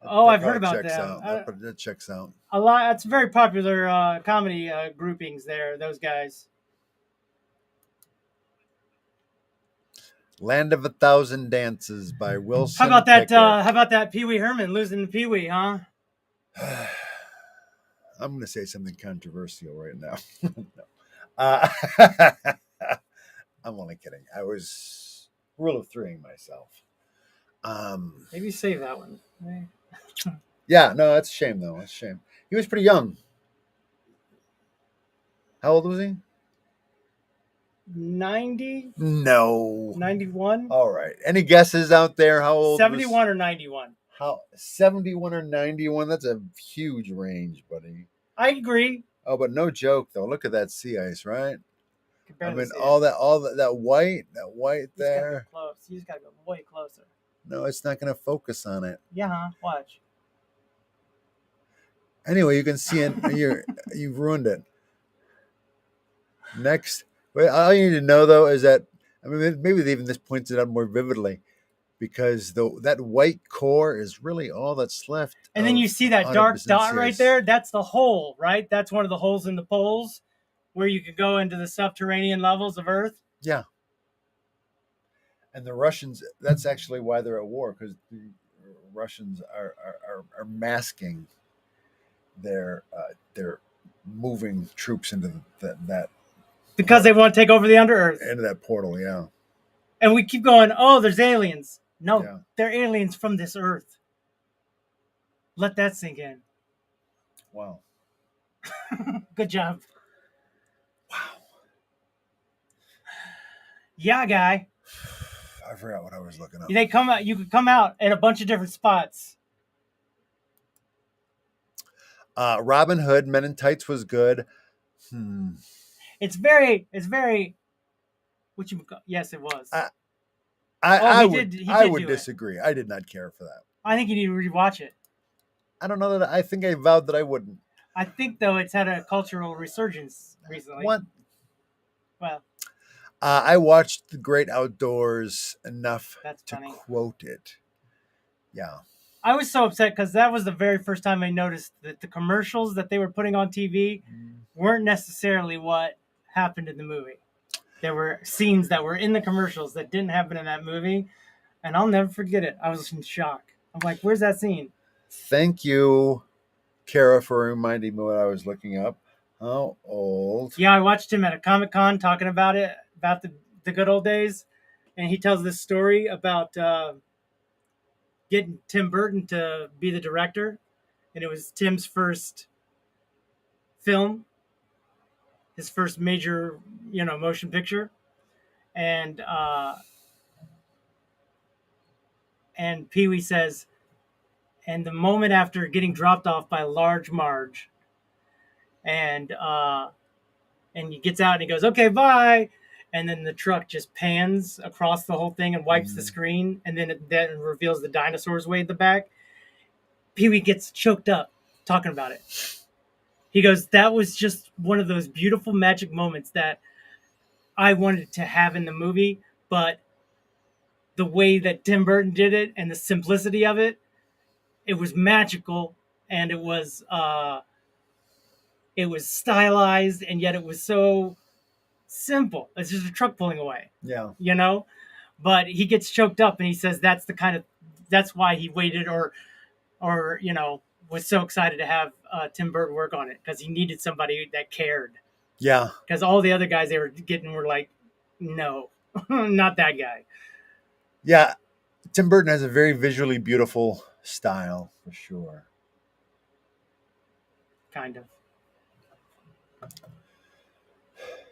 Oh, I've heard about that. That checks out. A lot. It's very popular comedy groupings there, those guys. Land of 1,000 Dances by Wilson. How about that? Pickett. How about that Pee Wee Herman losing to Pee Wee, huh? I'm going to say something controversial right now. I'm only kidding. I was rule of threeing myself. Maybe save that one. Yeah, no, that's a shame though. That's a shame. He was pretty young. How old was he? 90? No. 91? All right. Any guesses out there? How old? 71 or 91? How 71 or 91? That's a huge range, buddy. I agree. Oh, but no joke though. Look at that sea ice, right? Compared I mean, to all that white there. Close. You just gotta go way closer. No, it's not going to focus on it. Yeah, huh? Watch. Anyway, you can see it. You've ruined it. Next, all you need to know though is that maybe they even this points it out more vividly, because that white core is really all that's left. And then you see that dark dot right there. That's the hole, right? That's one of the holes in the poles where you could go into the subterranean levels of Earth. Yeah. And the Russians, that's actually why they're at war, because the Russians are masking their moving troops into that because they want to take over the Under-Earth. Into that portal, yeah. And we keep going, oh, there's aliens. No, they're aliens from this Earth. Let that sink in. Wow. Good job. Wow. Yeah, guy. I forgot what I was looking up. They come out. You could come out in a bunch of different spots. Robin Hood, Men in Tights was good. It's very. What you? Yes, it was. I would disagree. I did not care for that. I think you need to rewatch it. I don't know that. I think I vowed that I wouldn't. I think though it's had a cultural resurgence recently. What? Well, I watched The Great Outdoors enough to quote it. Yeah. I was so upset because that was the very first time I noticed that the commercials that they were putting on TV weren't necessarily what happened in the movie. There were scenes that were in the commercials that didn't happen in that movie, and I'll never forget it. I was in shock. I'm like, where's that scene? Thank you, Kara, for reminding me what I was looking up. How old? Yeah, I watched him at a Comic-Con talking about it, about the good old days, and he tells this story about getting Tim Burton to be the director, and it was Tim's first film, his first major, motion picture, and Pee-wee says, and the moment after getting dropped off by Large Marge, and he gets out and he goes, okay, bye. And then the truck just pans across the whole thing and wipes the screen. And then it reveals the dinosaurs way in the back. Pee-wee gets choked up talking about it. He goes, that was just one of those beautiful magic moments that I wanted to have in the movie. But the way that Tim Burton did it and the simplicity of it, it was magical. And it was stylized, and yet it was so simple. It's just a truck pulling away. Yeah. But he gets choked up and he says that's why he waited or was so excited to have Tim Burton work on it, because he needed somebody that cared. Yeah. Because all the other guys they were getting were like, no, not that guy. Yeah. Tim Burton has a very visually beautiful style for sure. Kind of.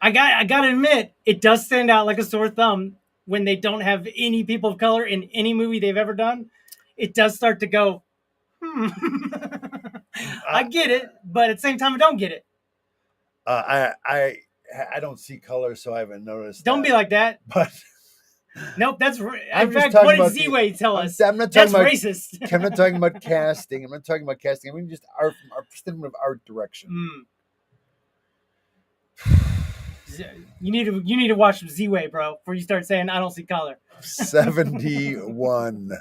I got to admit, it does stand out like a sore thumb when they don't have any people of color in any movie they've ever done. It does start to go, I get it, but at the same time, I don't get it. I don't see color, so I haven't noticed. Don't be like that. But nope, that's in fact, what did Z-Way tell us? I'm not talking that's racist. I'm not talking about casting. I'm not talking about casting. I mean, just art, our statement of art direction. You need to watch some Z-Way, bro, before you start saying I don't see color. 71.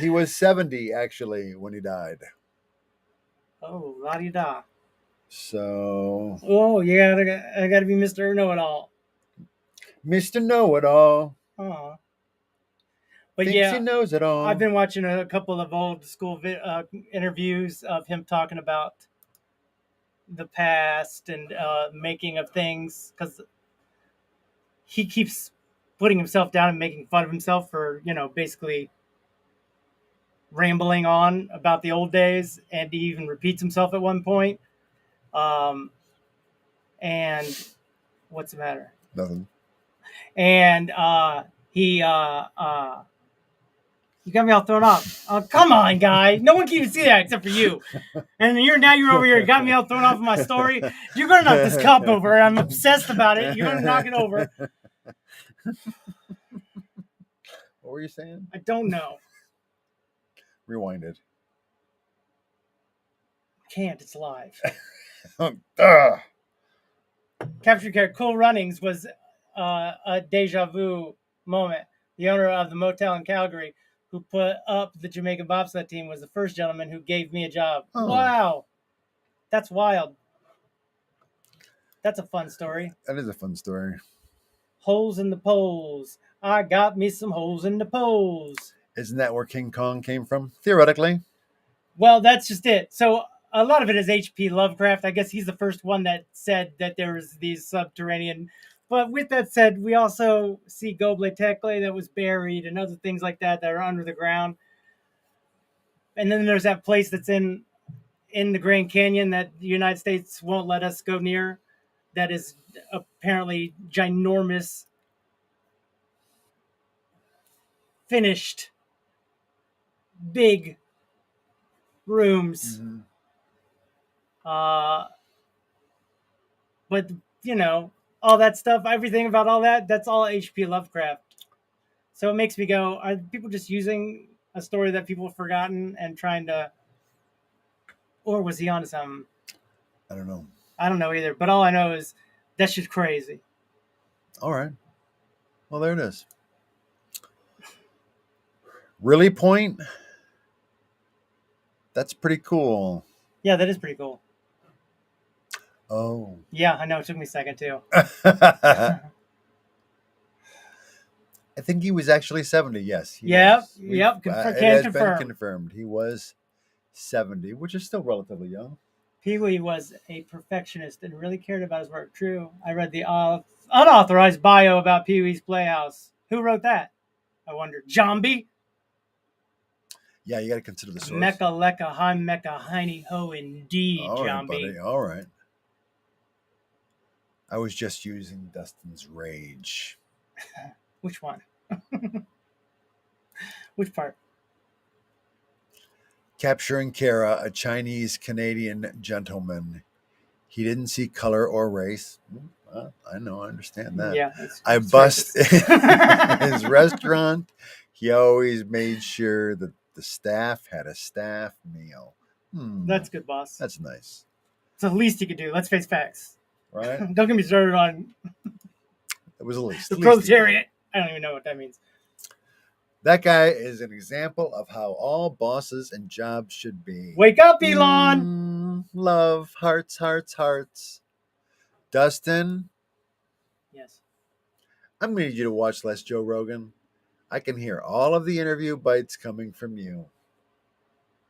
He was 70 actually when he died. Oh, la-di-da. So. Oh yeah, I gotta be Mr. Know-It-All. Mr. Know-It-All. Oh. But thinks yeah, he knows it all. I've been watching a couple of old school interviews of him talking about the past and making of things, because he keeps putting himself down and making fun of himself for, basically rambling on about the old days, and he even repeats himself at one point. And what's the matter? Nothing. And he you got me all thrown off. Oh, come on, guy. No one can even see that except for you. And you're over here. You got me all thrown off of my story. You're going to knock this cup over. I'm obsessed about it. You're going to knock it over. What were you saying? I don't know. Rewind it. Can't. It's live. Ugh. Capture Care Cool Runnings was a deja vu moment. The owner of the motel in Calgary who put up the Jamaican bobsled team was the first gentleman who gave me a job. Oh. Wow. That's wild. That's a fun story. That is a fun story. Holes in the poles. I got me some holes in the poles. Isn't that where King Kong came from? Theoretically. Well, that's just it. So a lot of it is H.P. Lovecraft. I guess he's the first one that said that there was these subterranean. But with that said, we also see Göbekli Tepe that was buried and other things like that that are under the ground. And then there's that place that's in the Grand Canyon that the United States won't let us go near. That is apparently ginormous, finished, big rooms. Mm-hmm. But, you know, all that stuff, everything about all that, that's all H.P. Lovecraft. So it makes me go, are people just using a story that people have forgotten and trying to, or was he onto something? I don't know. I don't know either. But all I know is that shit's crazy. All right. Well, there it is. Really Point? That's pretty cool. Yeah, that is pretty cool. Oh. Yeah, I know. It took me a second, too. I think he was actually 70, yes. Yep. It Can has confirm. been confirmed. He was 70, which is still relatively young. Pee-wee was a perfectionist and really cared about his work. True. I read the unauthorized bio about Pee-wee's Playhouse. Who wrote that? I wonder. Jambi? Yeah, you got to consider the source. Mecca, lecca, hi, mecca, hiney, ho, indeed, All right, Jambi. buddy. All right. I was just using Dustin's rage. Which one? Which part? Capturing Kara, a Chinese-Canadian gentleman. He didn't see color or race. I know, I understand that. Yeah. I bust in his restaurant. He always made sure that the staff had a staff meal. That's good, boss. That's nice. It's the least you could do. Let's face facts. Right? Don't get me started on It was the least. the proletariat. I don't even know what that means. That guy is an example of how all bosses and jobs should be. Wake up, Elon! Love, hearts, hearts, hearts. Dustin? Yes. I'm going to need you to watch less Joe Rogan. I can hear all of the interview bites coming from you.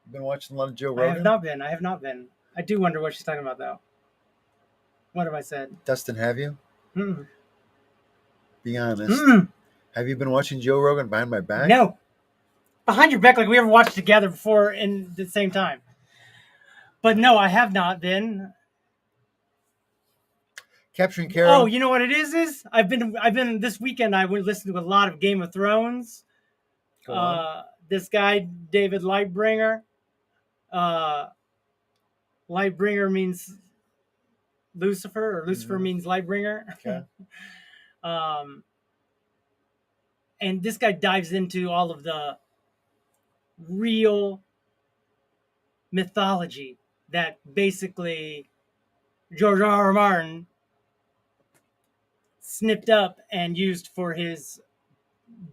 You've been watching a lot of Joe Rogan? I have not been. I do wonder what she's talking about, though. What have I said? Dustin, have you? Mm. Be honest. Have you been watching Joe Rogan behind my back? No. Behind your back, like we ever watched together before in the same time. But no, I have not been. Capturing Carol. Oh, you know what it is? I've been this weekend. I would listen to a lot of Game of Thrones. Go on. This guy David Lightbringer. Lightbringer means Lucifer, or Lucifer means Lightbringer. Okay. And this guy dives into all of the real mythology that basically George R. Martin snipped up and used for his,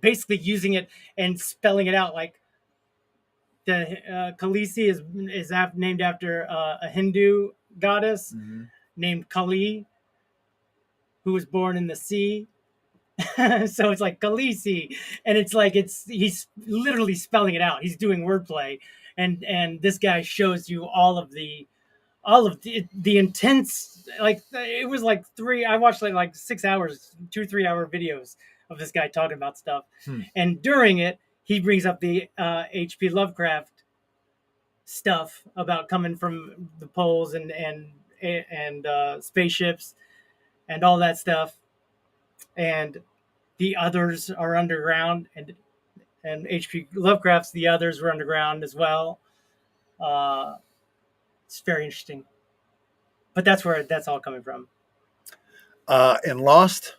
basically using it and spelling it out. Like the Khaleesi is named after a Hindu goddess named Kali, who was born in the sea. So it's like Khaleesi, and it's like he's literally spelling it out. He's doing wordplay, and this guy shows you all of the intense, like it was like I watched like 6 hours, 2-3 hour videos of this guy talking about stuff, and during it he brings up the H.P. Lovecraft stuff about coming from the poles and spaceships and all that stuff. and the others are underground, and H.P. Lovecraft's The Others were underground as well. It's very interesting, but that's where that's all coming from. In Lost,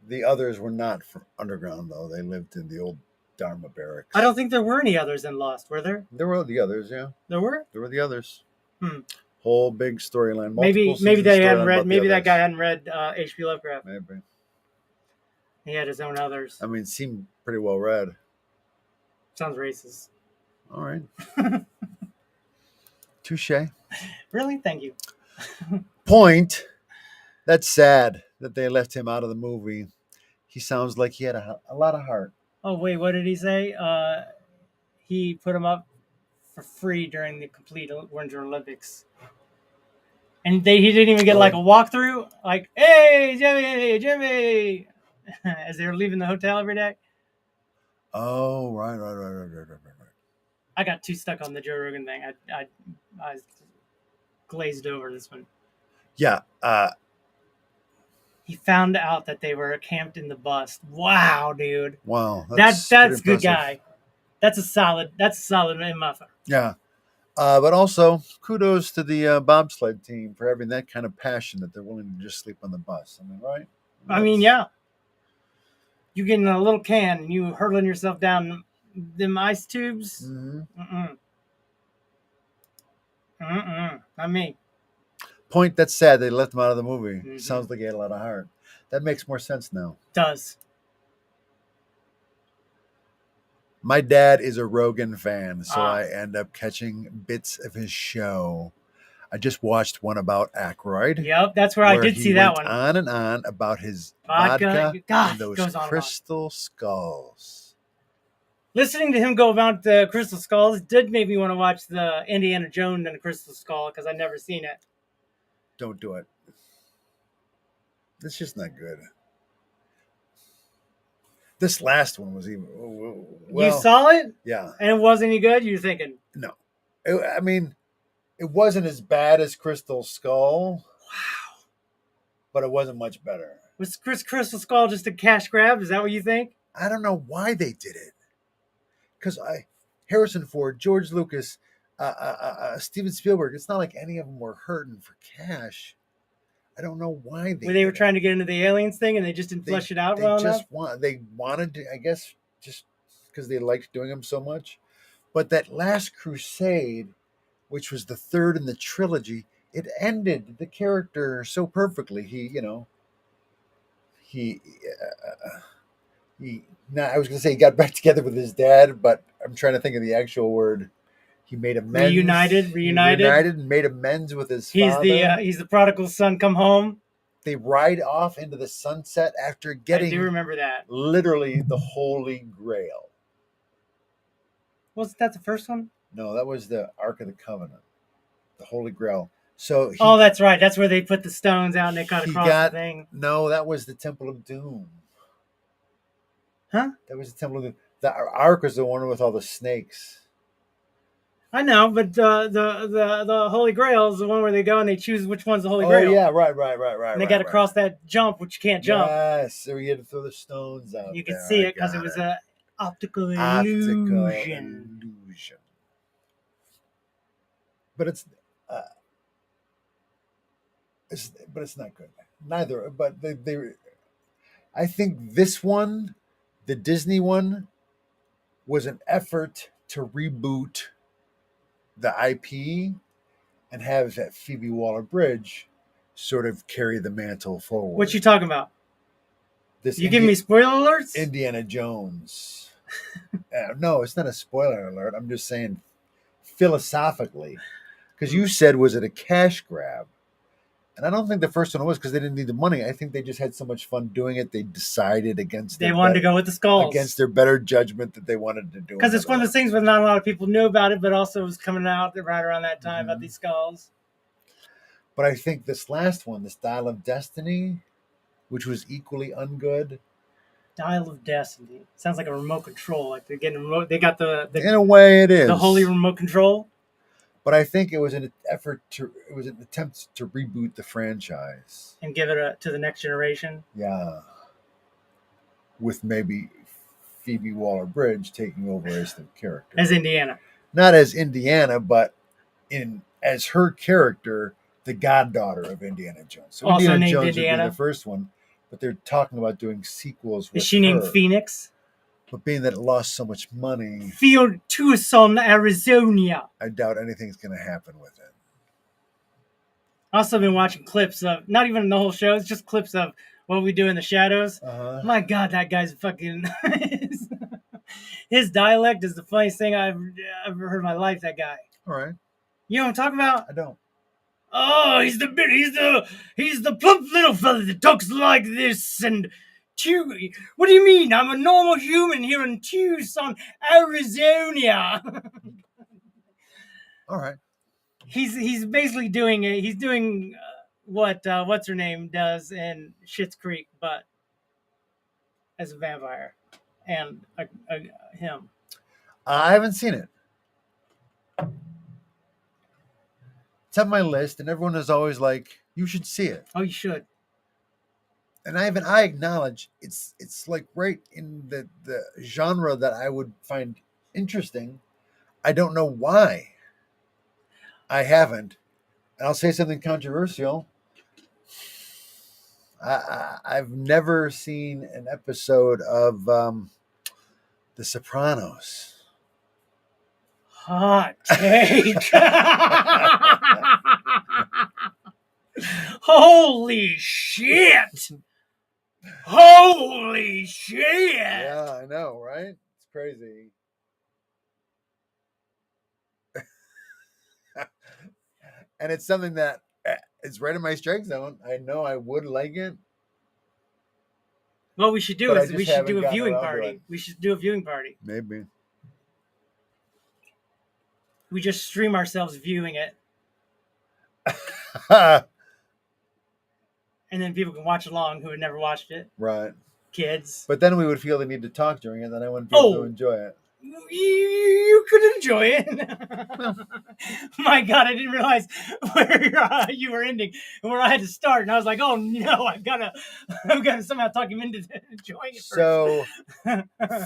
the others were not from underground, though. They lived in the old Dharma barracks. I don't think there were any others in Lost, were there? There were the others, yeah. There were? There were the others. Hmm. Whole big storyline. Maybe they hadn't read. Maybe that guy hadn't read H.P. Lovecraft. Maybe. He had his own others. I mean, it seemed pretty well read. Sounds racist. All right. Touche. Really? Thank you. Point. That's sad that they left him out of the movie. He sounds like he had a lot of heart. Oh, wait, what did he say? He put him up for free during the complete Winter Olympics. And he didn't even get like a walkthrough. Like, hey, Jimmy, as they were leaving the hotel every day. Oh, right. I got too stuck on the Joe Rogan thing. I glazed over this one. Yeah. He found out that they were camped in the bus. Wow, dude. Wow. That's good guy. That's a solid MFer. Yeah. But also, kudos to the bobsled team for having that kind of passion that they're willing to just sleep on the bus. I mean, right? I mean, yeah. You get in a little can and you hurtling yourself down them ice tubes. Mm-hmm. Not me. Point. That's sad they left him out of the movie. Mm-hmm. Sounds like he had a lot of heart. That makes more sense now. Does. My dad is a Rogan fan, so I end up catching bits of his show. I just watched one about Aykroyd. Yep, that's where I did see that one. On and on about his vodka and those crystal skulls. Listening to him go about the crystal skulls did make me want to watch the Indiana Jones and the Crystal Skull because I'd never seen it. Don't do it. It's just not good. This last one was even. Well, you saw it? Yeah. And it wasn't any good? You're thinking? No. I mean, it wasn't as bad as Crystal Skull. Wow. But it wasn't much better. Was Crystal Skull just a cash grab? Is that what you think? I don't know why they did it. Because Harrison Ford, George Lucas, Steven Spielberg, it's not like any of them were hurting for cash. I don't know why they were trying to get into the aliens thing and they just didn't flesh it out well enough. They wanted to, I guess, just because they liked doing them so much. But that Last Crusade, which was the third in the trilogy, it ended the character so perfectly. I was going to say he got back together with his dad, but I'm trying to think of the actual word. He made amends. Reunited, and made amends with his father. He's the prodigal son come home. They ride off into the sunset after getting. I do remember that. Literally the Holy Grail. Wasn't that the first one? No, that was the Ark of the Covenant, the Holy Grail. So. That's right. That's where they put the stones out and they cut across the thing. No, that was the Temple of Doom. Huh? That was the Temple of Doom. The Ark was the one with all the snakes. I know, but the Holy Grail is the one where they go and they choose which one's the Holy Grail. Oh, yeah, right. And they got to cross that jump, which you can't jump. Yes, so you had to throw the stones out. You could see it because it was an optical illusion. But it's not good. Neither, but I think this one, the Disney one, was an effort to reboot the IP and have that Phoebe Waller-Bridge sort of carry the mantle forward. What you talking about? You giving me spoiler alerts? Indiana Jones. No, it's not a spoiler alert. I'm just saying philosophically. Because you said, was it a cash grab? And I don't think the first one was because they didn't need the money. I think they just had so much fun doing it. They decided against they wanted to go with the skulls. Against their better judgment that they wanted to do it. Because it's one of those things where not a lot of people knew about it, but also was coming out right around that time about these skulls. But I think this last one, this Dial of Destiny, which was equally ungood. Dial of Destiny. Sounds like a remote control. Like they're getting remote. They got the in a way it is. The holy remote control. But I think it was an attempt to reboot the franchise and give it to the next generation. Yeah. with maybe Phoebe Waller-Bridge taking over as the character. As Indiana. Not as Indiana, but as her character, the goddaughter of Indiana Jones. So Also Indiana named Jones Indiana? would be the first one, but they're talking about doing sequels with Is she named her. Phoenix? But being that it lost so much money, Field Tucson, Arizona. I doubt anything's going to happen with it. Also been watching clips of, not even the whole show, it's just clips of What We Do in the Shadows. Uh-huh. My God, that guy's fucking... his dialect is the funniest thing I've ever heard in my life, that guy. All right. You know what I'm talking about? I don't. Oh, he's the plump little fella that talks like this and... What do you mean? I'm a normal human here in Tucson, Arizona. All right. He's basically doing it. He's doing what what's her name does in Schitt's Creek, but as a vampire, and him. I haven't seen it. It's on my list, and everyone is always like, "You should see it." Oh, you should. And I acknowledge it's like right in the genre that I would find interesting. I don't know why I haven't. And I'll say something controversial. I've never seen an episode of The Sopranos. Hot take. Holy shit! Holy shit! Yeah, I know, right? It's crazy. And it's something that is right in my strike zone. I know I would like it. What we should do But I is just we should haven't do a gotten viewing around to party. it. We should do a viewing party. Maybe. We just stream ourselves viewing it, and then people can watch along who had never watched it. Right. Kids. But then we would feel the need to talk during it, then I wouldn't be able to Oh. enjoy it. You could enjoy it. My God, I didn't realize where you were ending and where I had to start, and I was like, "Oh no, I'm gonna somehow talk him into enjoying it." So,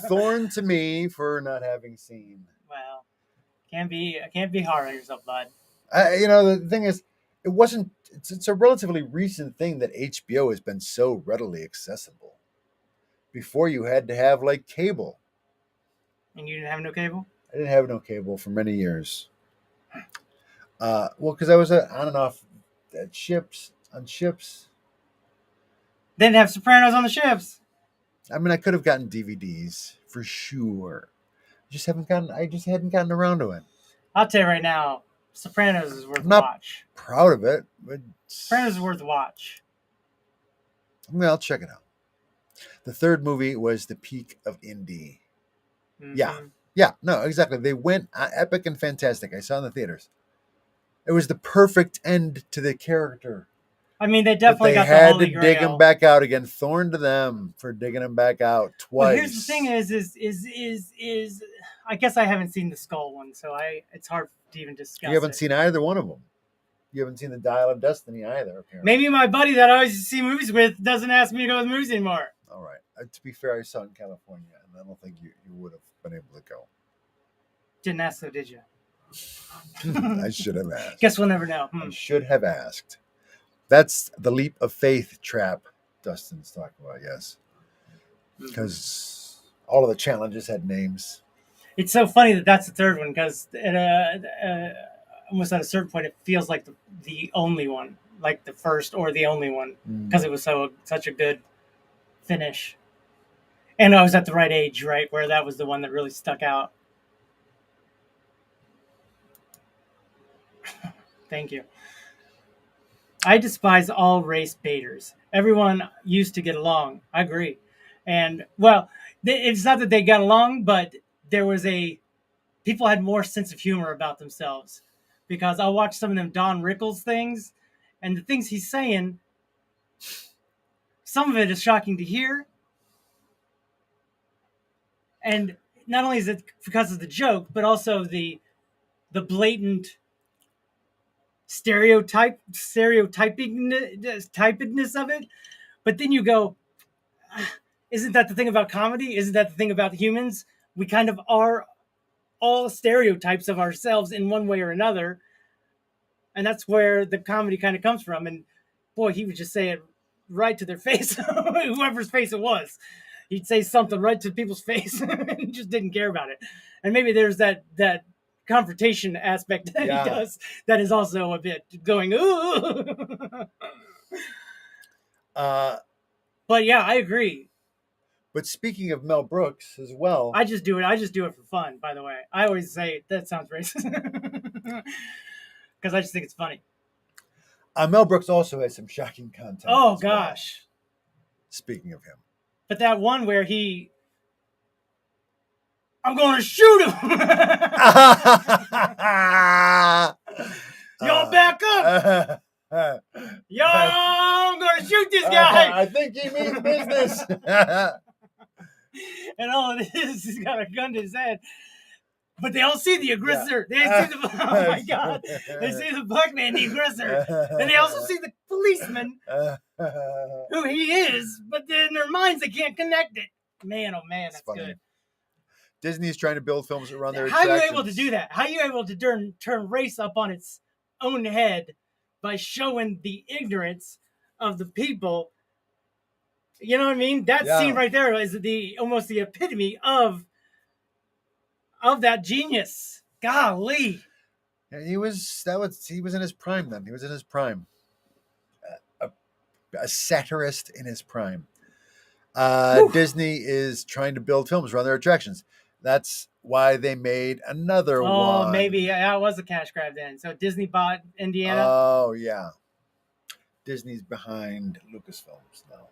thorn to me for not having seen. Well, can't be hard on yourself, bud. The thing is, it's a relatively recent thing that HBO has been so readily accessible. Before you had to have like cable. And you didn't have no cable? I didn't have no cable for many years. Because I was on and off on ships. Didn't have Sopranos on the ships. I mean, I could have gotten DVDs for sure. I just hadn't gotten around to it. I'll tell you right now, Sopranos is worth I'm a not watch. proud of it, but Sopranos is worth a watch. I mean, I'll check it out. The third movie was The Peak of Indie. Mm-hmm. Yeah, no, exactly. They went epic and fantastic. I saw in the theaters. It was the perfect end to the character. I mean, they definitely got the had Holy to Grail. dig him back out again. Thorn to them for digging him back out twice. Well, here's the thing: is I guess I haven't seen the Skull one, so it's hard to even discuss. You haven't it. seen either one of them. You haven't seen the Dial of Destiny either. Apparently. Maybe my buddy that I always see movies with doesn't ask me to go to the movies anymore. All right. To be fair, I saw it in California, and I don't think you would have been able to go. Didn't ask though, did you? I should have asked. Guess we'll never know. I should have asked. That's the leap of faith trap Dustin's talking about, yes. Because all of the challenges had names. It's so funny that that's the third one, because almost at a certain point it feels like the only one, like the first or the only one, because it was such a good finish. And I was at the right age, right, where that was the one that really stuck out. Thank you. I despise all race baiters. Everyone used to get along. I agree. And, well, it's not that they got along, but there was people had more sense of humor about themselves. Because I'll watch some of them Don Rickles things, and the things he's saying, some of it is shocking to hear. And not only is it because of the joke, but also the blatant stereotypedness of it. But then you go, isn't that the thing about comedy? Isn't that the thing about humans? We kind of are all stereotypes of ourselves in one way or another. And that's where the comedy kind of comes from. And boy, he would just say it right to their face, whoever's face it was. He'd say something right to people's face and just didn't care about it. And maybe there's that confrontation aspect that he does that is also a bit going, ooh. But yeah, I agree. But speaking of Mel Brooks as well, I just do it for fun, by the way. I always say that sounds racist because I just think it's funny. Mel Brooks also has some shocking content. Oh gosh. Well. Speaking of him. But that one where I'm going to shoot him. Y'all back up. Yo, I'm going to shoot this guy. I think he means business. And all it is, he's got a gun to his head. But they all see the aggressor. Yeah. They see oh my God. They see the black man, the aggressor. And they also see the policeman, who he is, but in their minds, they can't connect it. Man, oh man, that's good. Disney's trying to build films around their How are you able to do that? How are you able to turn race up on its own head by showing the ignorance of the people? You know what I mean? That scene right there is almost the epitome of that genius. Golly. Yeah, he was in his prime then. He was in his prime. A satirist in his prime. Disney is trying to build films around their attractions. That's why they made another one. Oh, maybe that was a cash grab then. So Disney bought Indiana. Oh yeah, Disney's behind Lucasfilms now.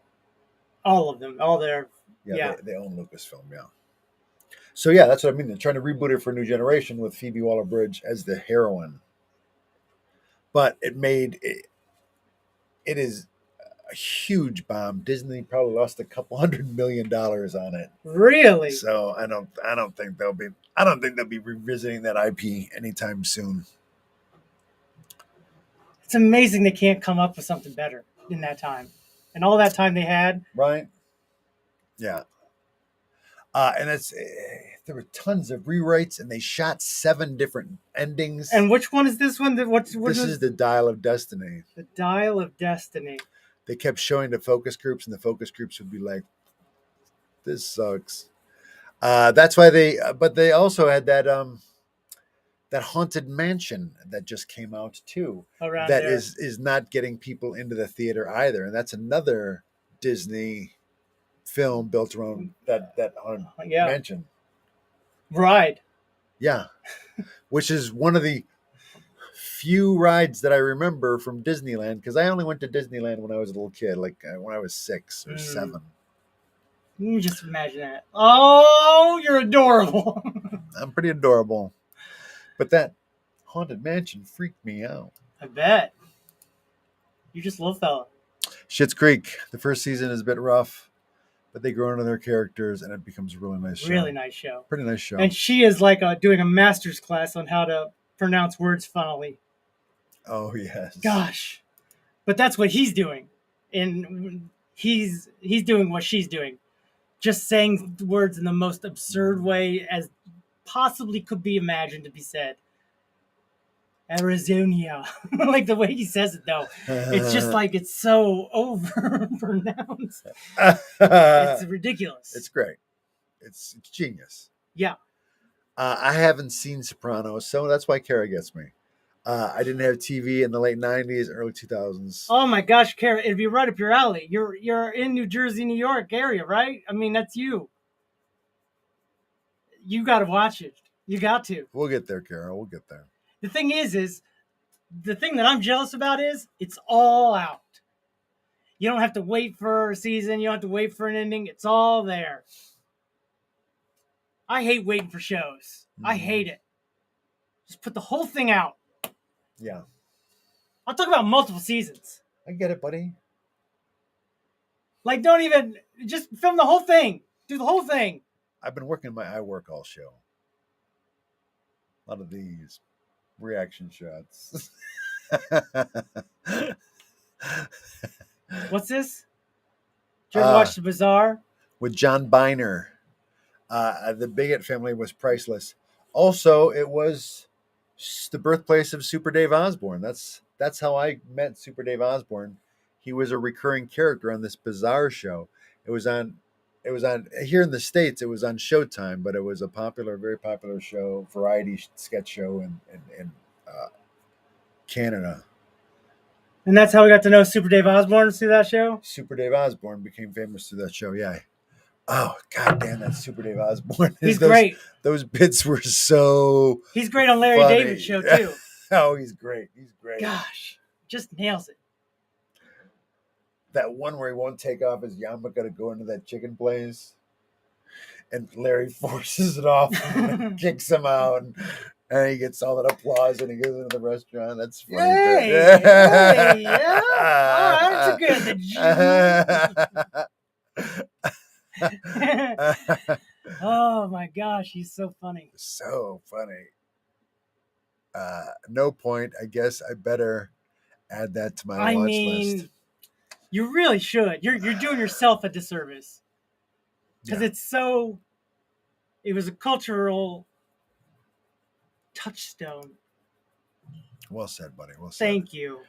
All of them, all their They own Lucasfilm. Yeah. So yeah, that's what I mean. They're trying to reboot it for a new generation with Phoebe Waller-Bridge as the heroine. But it is a huge bomb. Disney probably lost a couple $100 million on it. Really? So I don't think they'll be revisiting that IP anytime soon. It's amazing they can't come up with something better in that time. And all that time they had. Right. Yeah. And there were tons of rewrites, and they shot 7 different endings. And which one is this one? This is the Dial of Destiny. The Dial of Destiny. They kept showing the focus groups, and the focus groups would be like, "This sucks." That's why they also had that Haunted Mansion that just came out too. Around that there. is not getting people into the theater either, and that's another Disney film built around that Haunted Mansion. Right. Yeah, which is one of the few rides that I remember from Disneyland, because I only went to Disneyland when I was a little kid, like when I was 6 or 7. Let me just imagine that. Oh, you're adorable. I'm pretty adorable. But that Haunted Mansion freaked me out. I bet. You're just a little fella. Schitt's Creek, the first season is a bit rough, but they grow into their characters, and it becomes a really nice show. Really nice show. Pretty nice show. And she is like doing a master's class on how to pronounce words funnily. Oh, yes. Gosh. But that's what he's doing. And he's doing what she's doing. Just saying words in the most absurd way as possibly could be imagined to be said. Arizona. Like the way he says it, though. It's just like it's so over-pronounced. It's ridiculous. It's great. It's genius. Yeah. I haven't seen Sopranos, so that's why Kara gets me. I didn't have TV in the late 90s, early 2000s. Oh my gosh, Kara, it'd be right up your alley. You're in New Jersey, New York area, right? I mean, that's you. You got to watch it. You got to. We'll get there, Kara. We'll get there. The thing is the thing that I'm jealous about is it's all out. You don't have to wait for a season. You don't have to wait for an ending. It's all there. I hate waiting for shows. I hate it. Just put the whole thing out. Yeah. I'll talk about multiple seasons. I get it, buddy. Like, don't even, just film the whole thing. Do the whole thing. I've been working my I Work All show. A lot of these reaction shots. What's this? Did you ever watch The Bazaar? with John Biner. The Bigot family was priceless. Also, it was the birthplace of Super Dave Osborne. That's how I met Super Dave Osborne. He was a recurring character on this bizarre show. It was on here in the States. It was on Showtime, but it was a very popular show, variety sketch show in Canada. And that's how we got to know Super Dave Osborne through that show? Super Dave Osborne became famous through that show, yeah. Oh, god damn, that's Super Dave Osborne. He's great. Those bits were so He's great on Larry funny. David's show, too. Oh, he's great. He's great. Gosh, just nails it. That one where he won't take off his yarmulke to go into that chicken place. And Larry forces it off and kicks him out. And he gets all that applause and he goes into the restaurant. That's funny. Hey, yeah. Oh, that's good. Oh my gosh, he's so funny. So funny. No point. I guess I better add that to my watch list. You really should. You're doing yourself a disservice. Because it was a cultural touchstone. Well said, buddy. Well said. Thank you.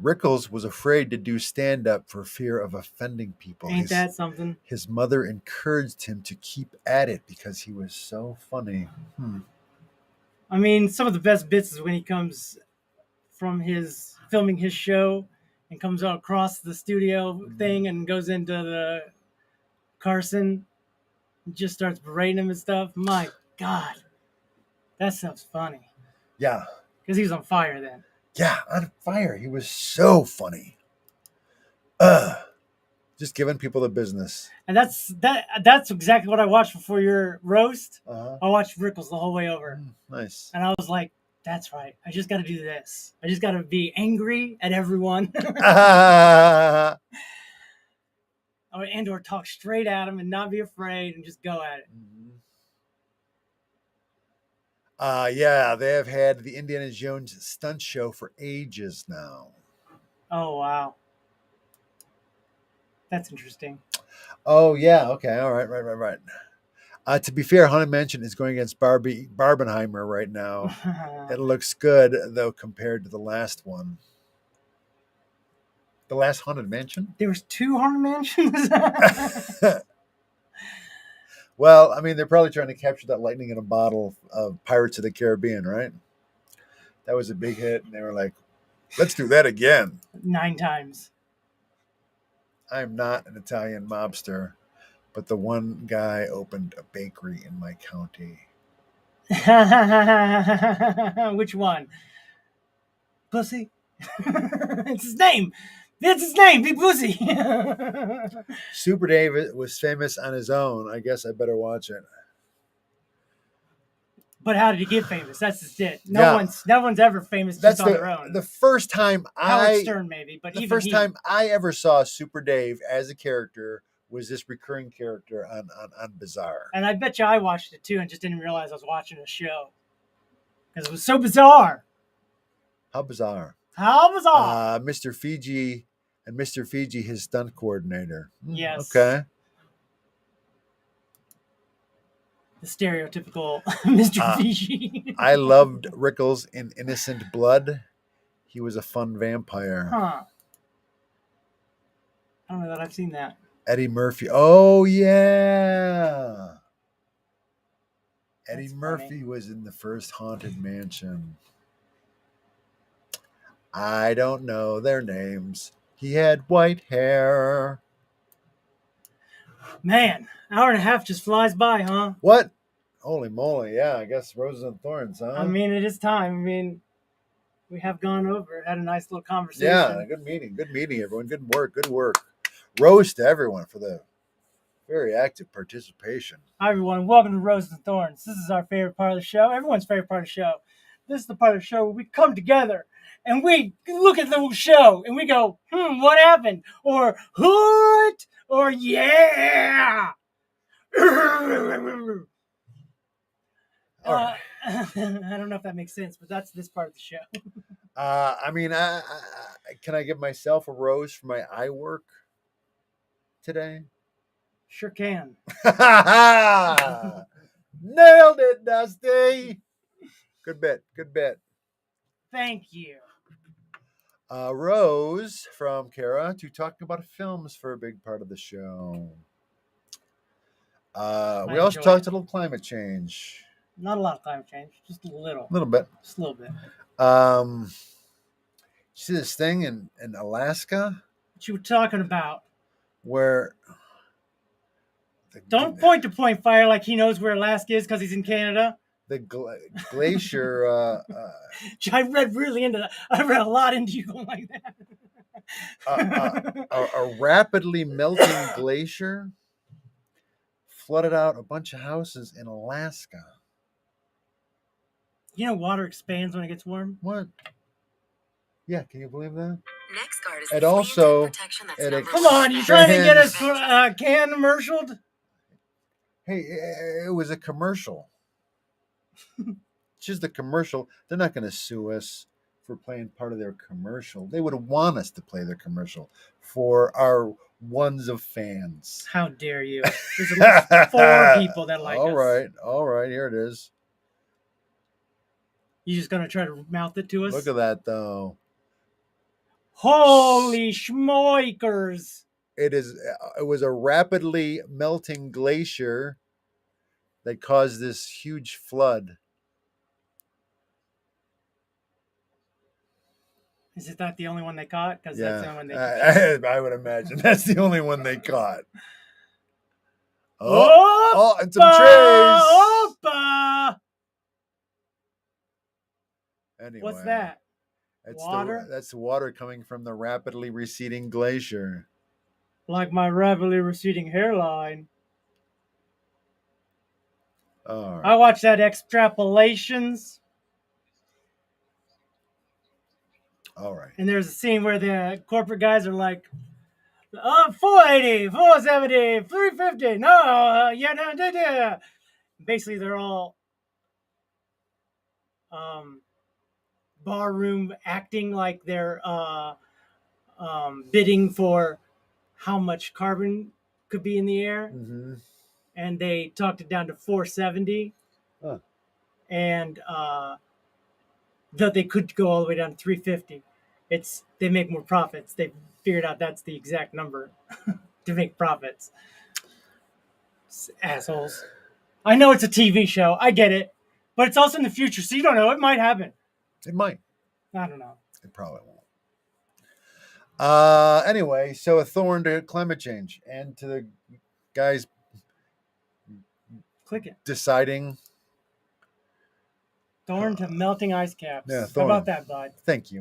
Rickles was afraid to do stand-up for fear of offending people. Ain't that something? His mother encouraged him to keep at it because he was so funny. I mean, some of the best bits is when he comes from his filming his show and comes out across the studio thing and goes into the Carson and just starts berating him and stuff. My God. That stuff's funny. Yeah. Because he was on fire then. Yeah, on fire. He was so funny. Just giving people the business. And that's exactly what I watched before your roast. I watched Rickles the whole way over. Nice. And I was like, that's right. I just got to do this. I just got to be angry at everyone. Or talk straight at him and not be afraid and just go at it. Yeah, they have had the Indiana Jones stunt show for ages now. Oh, wow. That's interesting. Oh, yeah. Okay. All right. Right. To be fair, Haunted Mansion is going against Barbenheimer right now. It looks good, though, compared to the last one. The last Haunted Mansion? There was 2 Haunted Mansions? Well, I mean, they're probably trying to capture that lightning in a bottle of Pirates of the Caribbean, right? That was a big hit, and they were like, let's do that again. 9 times. I'm not an Italian mobster, but the one guy opened a bakery in my county. Which one? Pussy? It's his name. That's his name, Big Pussy. Super Dave was famous on his own. I guess I better watch it. But how did he get famous? That's just it. No one's ever famous just on their own. The first time Howard Stern maybe, but the first time I ever saw Super Dave as a character was this recurring character on Bizarre. And I bet you I watched it too and just didn't realize I was watching a show. Because it was so bizarre. How bizarre. How bizarre. Mr. Fiji and Mr. Fiji, his stunt coordinator. Yes. Okay. The stereotypical Mr. Fiji. I loved Rickles in Innocent Blood. He was a fun vampire. Huh. I don't know that I've seen that. Eddie Murphy. Oh, yeah. Eddie Murphy was in the first Haunted Mansion. I don't know their names. He had white hair. Man, hour and a half just flies by, huh? What? Holy moly, yeah, I guess Roses and Thorns, huh? I mean, it is time. I mean, we have gone over, had a nice little conversation. Yeah, good meeting, everyone. Good work. Rose to everyone for the very active participation. Hi, everyone. Welcome to Roses and Thorns. This is our favorite part of the show, everyone's favorite part of the show. This is the part of the show where we come together and we look at the show and we go, what happened? Or, hoot? Or, yeah! I don't know if that makes sense, but that's this part of the show. I mean, can I give myself a rose for my eye work today? Sure can. Nailed it, Dusty. Good bit. Good bit. Thank you. Rose from Kara to talk about films for a big part of the show. We also talked a little climate change. Not a lot of climate change, just a little. A little bit. Just a little bit. See this thing in Alaska? What you were talking about? Where... Don't point to point fire like he knows where Alaska is because he's in Canada. The glacier... I read really into that. I read a lot into you going like that. A rapidly melting glacier flooded out a bunch of houses in Alaska. You know water expands when it gets warm? What? Yeah, can you believe that? Next guard is and also, come on, you trying to get us can commercialed? Hey, it was a commercial. It's just a commercial. They're not going to sue us for playing part of their commercial. They would want us to play their commercial for our ones of fans. How dare you? There's at least 4 people that like us. All right, here it is. You just going to try to mouth it to us? Look at that, though. Holy schmoikers. It was a rapidly melting glacier that caused this huge flood. Is it not the only one they caught? Because Yeah, that's the only one they caught. I would imagine that's the only one they caught. Oh, and some trees. Opa! Anyway, What's that? Water? That's the water coming from the rapidly receding glacier. Like my rapidly receding hairline. All right. I watched that Extrapolations. All right. And there's a scene where the corporate guys are like, 480, 470, 350. No, yeah. Basically, they're all barroom acting like they're bidding for how much carbon could be in the air. Mm-hmm. And they talked it down to 470. Huh. And that they could go all the way down to 350. They make more profits. They figured out that's the exact number to make profits. Assholes. I know it's a TV show. I get it. But it's also in the future, so you don't know. It might happen. It might. I don't know. It probably won't. Anyway, so a thorn to climate change and to the guys Click it. deciding. Thorn to melting ice caps. Yeah, How thorn. about that, bud? Thank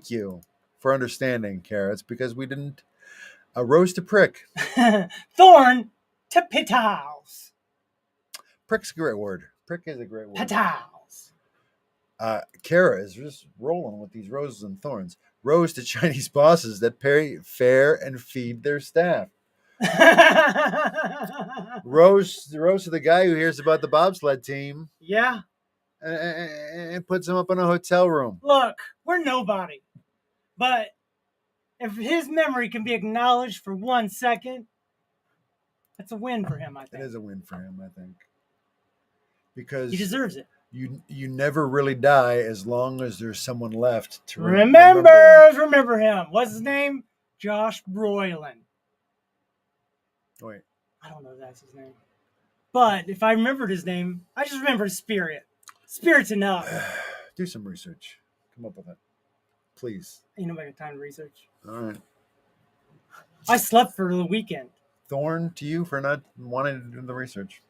you for understanding, Carrots, because we didn't. Rose to prick. Thorn to pitaus. Prick's a great word. Prick is a great word. Pitaus. Kara is just rolling with these roses and thorns. Rose to Chinese bosses that pay fair and feed their staff. Rose to the guy who hears about the bobsled team. Yeah. And puts him up in a hotel room. Look, we're nobody. But if his memory can be acknowledged for 1 second, that's a win for him, I think. It is a win for him, I think. Because he deserves it. You never really die as long as there's someone left to remember him. What's his name? Josh Brolin. Wait. I don't know if that's his name. But if I remembered his name, I just remember Spirit. Spirit's enough. Do some research. Come up with it. Please. Ain't nobody got time to research. All right. I slept for the weekend. Thorn to you for not wanting to do the research.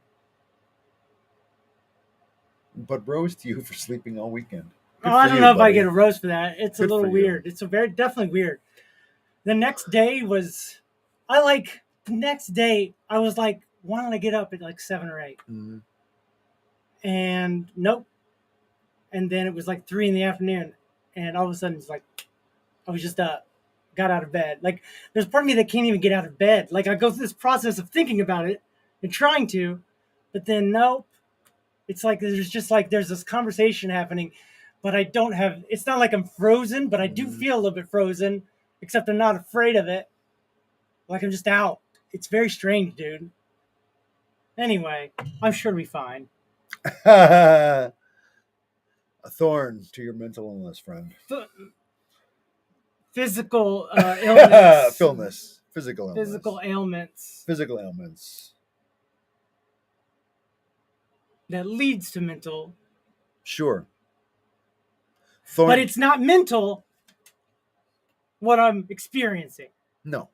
But rose to you for sleeping all weekend. Good I don't know if buddy. I get a rose for that. It's Good a little weird. It's definitely weird. The next day was, the next day I was like, wanting to get up at like 7 or 8. Mm-hmm. And nope. And then it was like 3 p.m. And all of a sudden it's like, I was just got out of bed. Like there's part of me that can't even get out of bed. Like I go through this process of thinking about it and trying to, but then nope. It's like there's this conversation happening, but I don't have. It's not like I'm frozen, but I do feel a little bit frozen. Except I'm not afraid of it. Like I'm just out. It's very strange, dude. Anyway, I'm sure we'll be fine. A thorn to your mental illness, friend. Physical illness. Illness. Physical illness. Physical ailments. Physical ailments. That leads to mental. Sure. But it's not mental what I'm experiencing. No.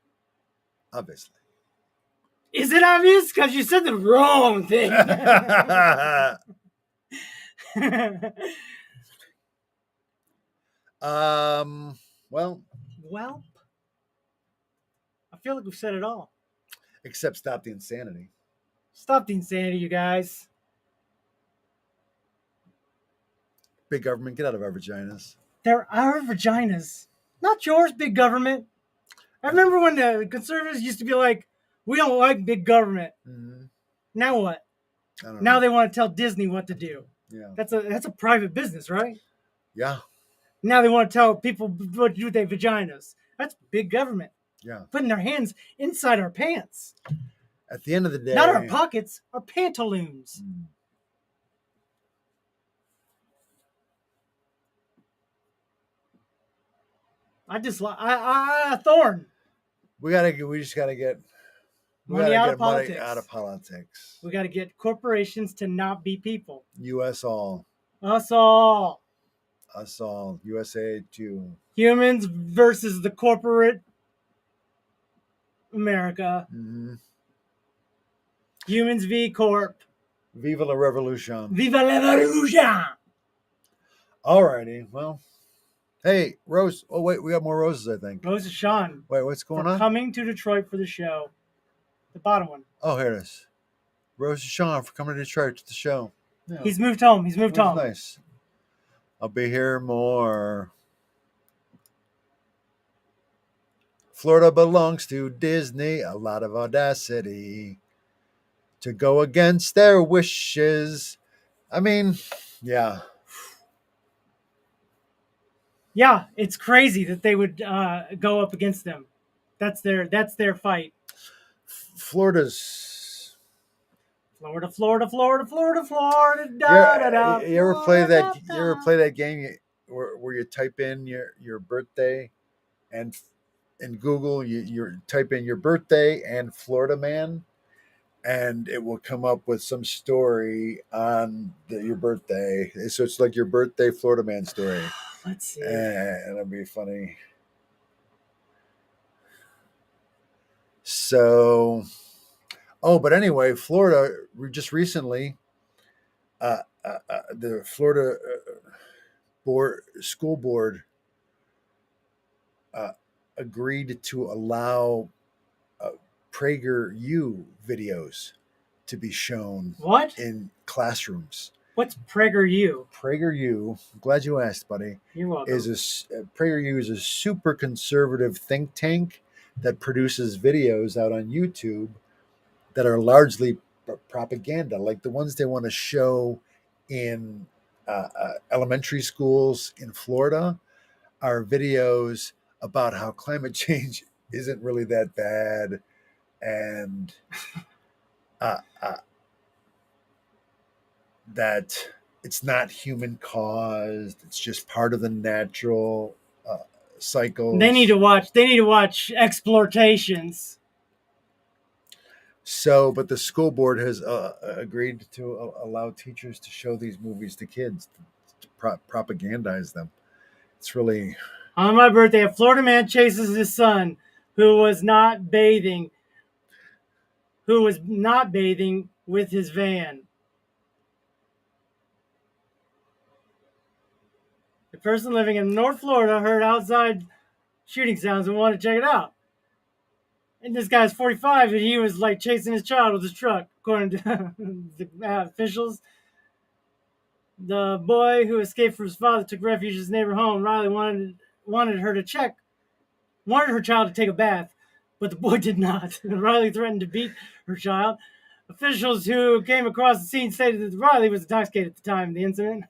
Obviously. Is it obvious? Because you said the wrong thing. Well. I feel like we've said it all. Except stop the insanity. Stop the insanity, you guys. Big government, get out of our vaginas. They're our vaginas. Not yours, big government. I remember when the conservatives used to be like, we don't like big government. Mm-hmm. Now what? Now they want to tell Disney what to do. Yeah. That's a private business, right? Yeah. Now they want to tell people what to do with their vaginas. That's big government. Yeah. Putting their hands inside our pants. At the end of the day. Not our pockets, our pantaloons. Thorn. We just gotta get money out of politics. Money out of politics. We gotta get corporations to not be people. US all. Us all. Us all. USA too. Humans versus the corporate America. Mm-hmm. Humans v Corp. Viva la revolution. Viva la revolution. Alrighty. Well. Hey, Rose. Oh, wait. We got more roses, I think. Rose is Sean. Wait, what's going on? Coming to Detroit for the show. The bottom one. Oh, here it is. Rose is Sean for coming to Detroit to the show. Yeah. He's moved home. He's moved home. Nice. I'll be here more. Florida belongs to Disney. A lot of audacity to go against their wishes. I mean, yeah. Yeah, it's crazy that they would go up against them. That's their fight. Florida. Da, da, da, you ever play that? You ever play that game where you type in your birthday, and in Google you type in your birthday and Florida man, and it will come up with some story on your birthday. So it's like your birthday Florida man story. Let's see. And it'll be funny. So, but anyway, Florida just recently, the Florida school board agreed to allow PragerU videos to be shown. What? In classrooms. What's PragerU? PragerU, I'm glad you asked, buddy. You're welcome. PragerU is a super conservative think tank that produces videos out on YouTube that are largely propaganda, like the ones they want to show in elementary schools in Florida are videos about how climate change isn't really that bad, and that it's not human caused. It's just part of the natural cycle. They need to watch Exploitations. So, but the school board has agreed to allow teachers to show these movies to kids, to propagandize them. It's really... On my birthday, a Florida man chases his son who was not bathing with his van. The person living in North Florida heard outside shooting sounds and wanted to check it out. And this guy's 45, and he was like chasing his child with his truck, according to the officials. The boy who escaped from his father took refuge in his neighbor home. Riley wanted her child to take a bath, but the boy did not. Riley threatened to beat her child. Officials who came across the scene stated that Riley was intoxicated at the time of the incident.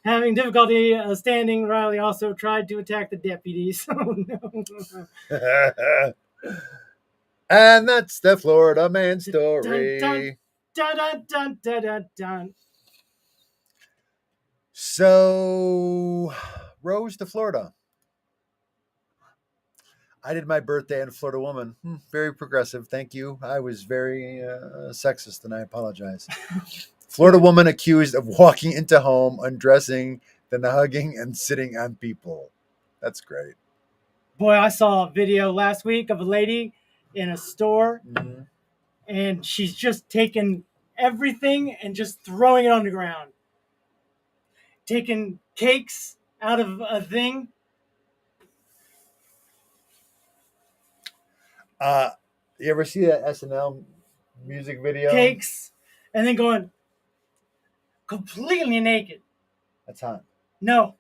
Having difficulty standing, Riley also tried to attack the deputies. Oh, no. And that's the Florida man story. Dun, dun, dun, dun, dun, dun, dun. So, Rose to Florida. I did my birthday in a Florida woman. Very progressive. Thank you. I was very sexist, and I apologize. Florida woman accused of walking into home, undressing, then hugging and sitting on people. That's great. Boy, I saw a video last week of a lady in a store, and she's just taking everything and just throwing it on the ground. Taking cakes out of a thing. You ever see that SNL music video? Cakes, and then going completely naked. That's hot. No.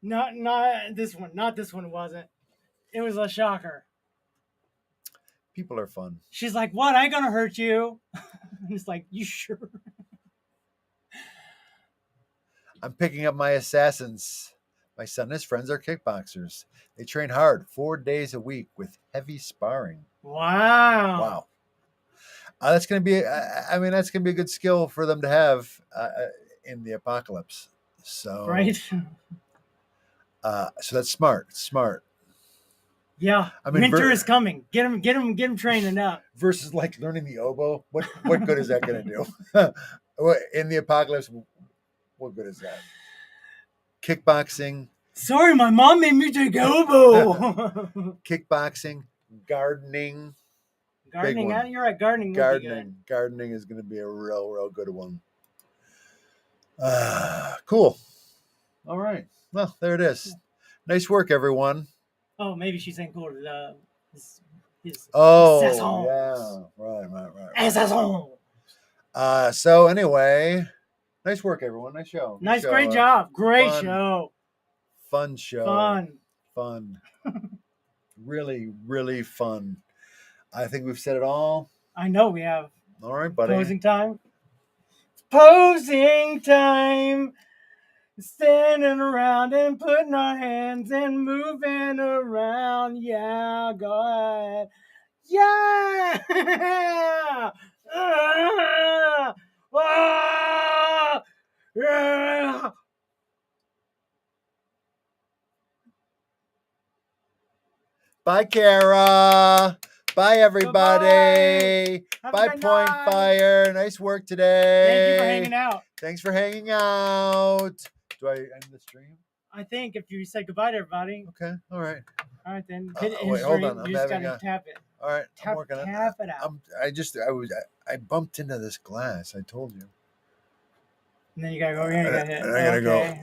Not this one. Not this one wasn't. It was a shocker. People are fun. She's like, "What? I ain't gonna hurt you." And it's like, "You sure?" I'm picking up my assassins. My son and his friends are kickboxers. They train hard 4 days a week with heavy sparring. Wow. That's going to be, that's going to be a good skill for them to have in the apocalypse. So, Right. So that's smart. Smart. Yeah. Winter is coming. Get him training up. Versus like learning the oboe. What good is that going to do? In the apocalypse, what good is that? Kickboxing. Sorry, my mom made me take oboe. Kickboxing, gardening. Gardening, you're right. Gardening. Gardening is going to be a real good one. Cool. All right. Well, there it is. Nice work, everyone. Oh, maybe she's saying cool to his assassin. Yeah. Right. Assassin. So anyway, nice work, everyone. Nice show. Nice, great job. Great fun, show. Fun show. Fun. Really, really fun. I think we've said it all. I know we have. All right, buddy. Posing time. Posing time. Standing around and putting our hands and moving around. Yeah, go ahead. Yeah. Yeah. Bye, Kara. Bye, everybody. Bye, Point Fire. Nice work today. Thank you for hanging out. Thanks for hanging out. Do I end the stream? I think if you say goodbye to everybody. Okay. All right. All right, then. Hit Wait, hold on. You just gotta tap it. All right. I'm working on it. Tap it out. I bumped into this glass. I told you. And then you gotta go here and you gotta hit. I gotta go.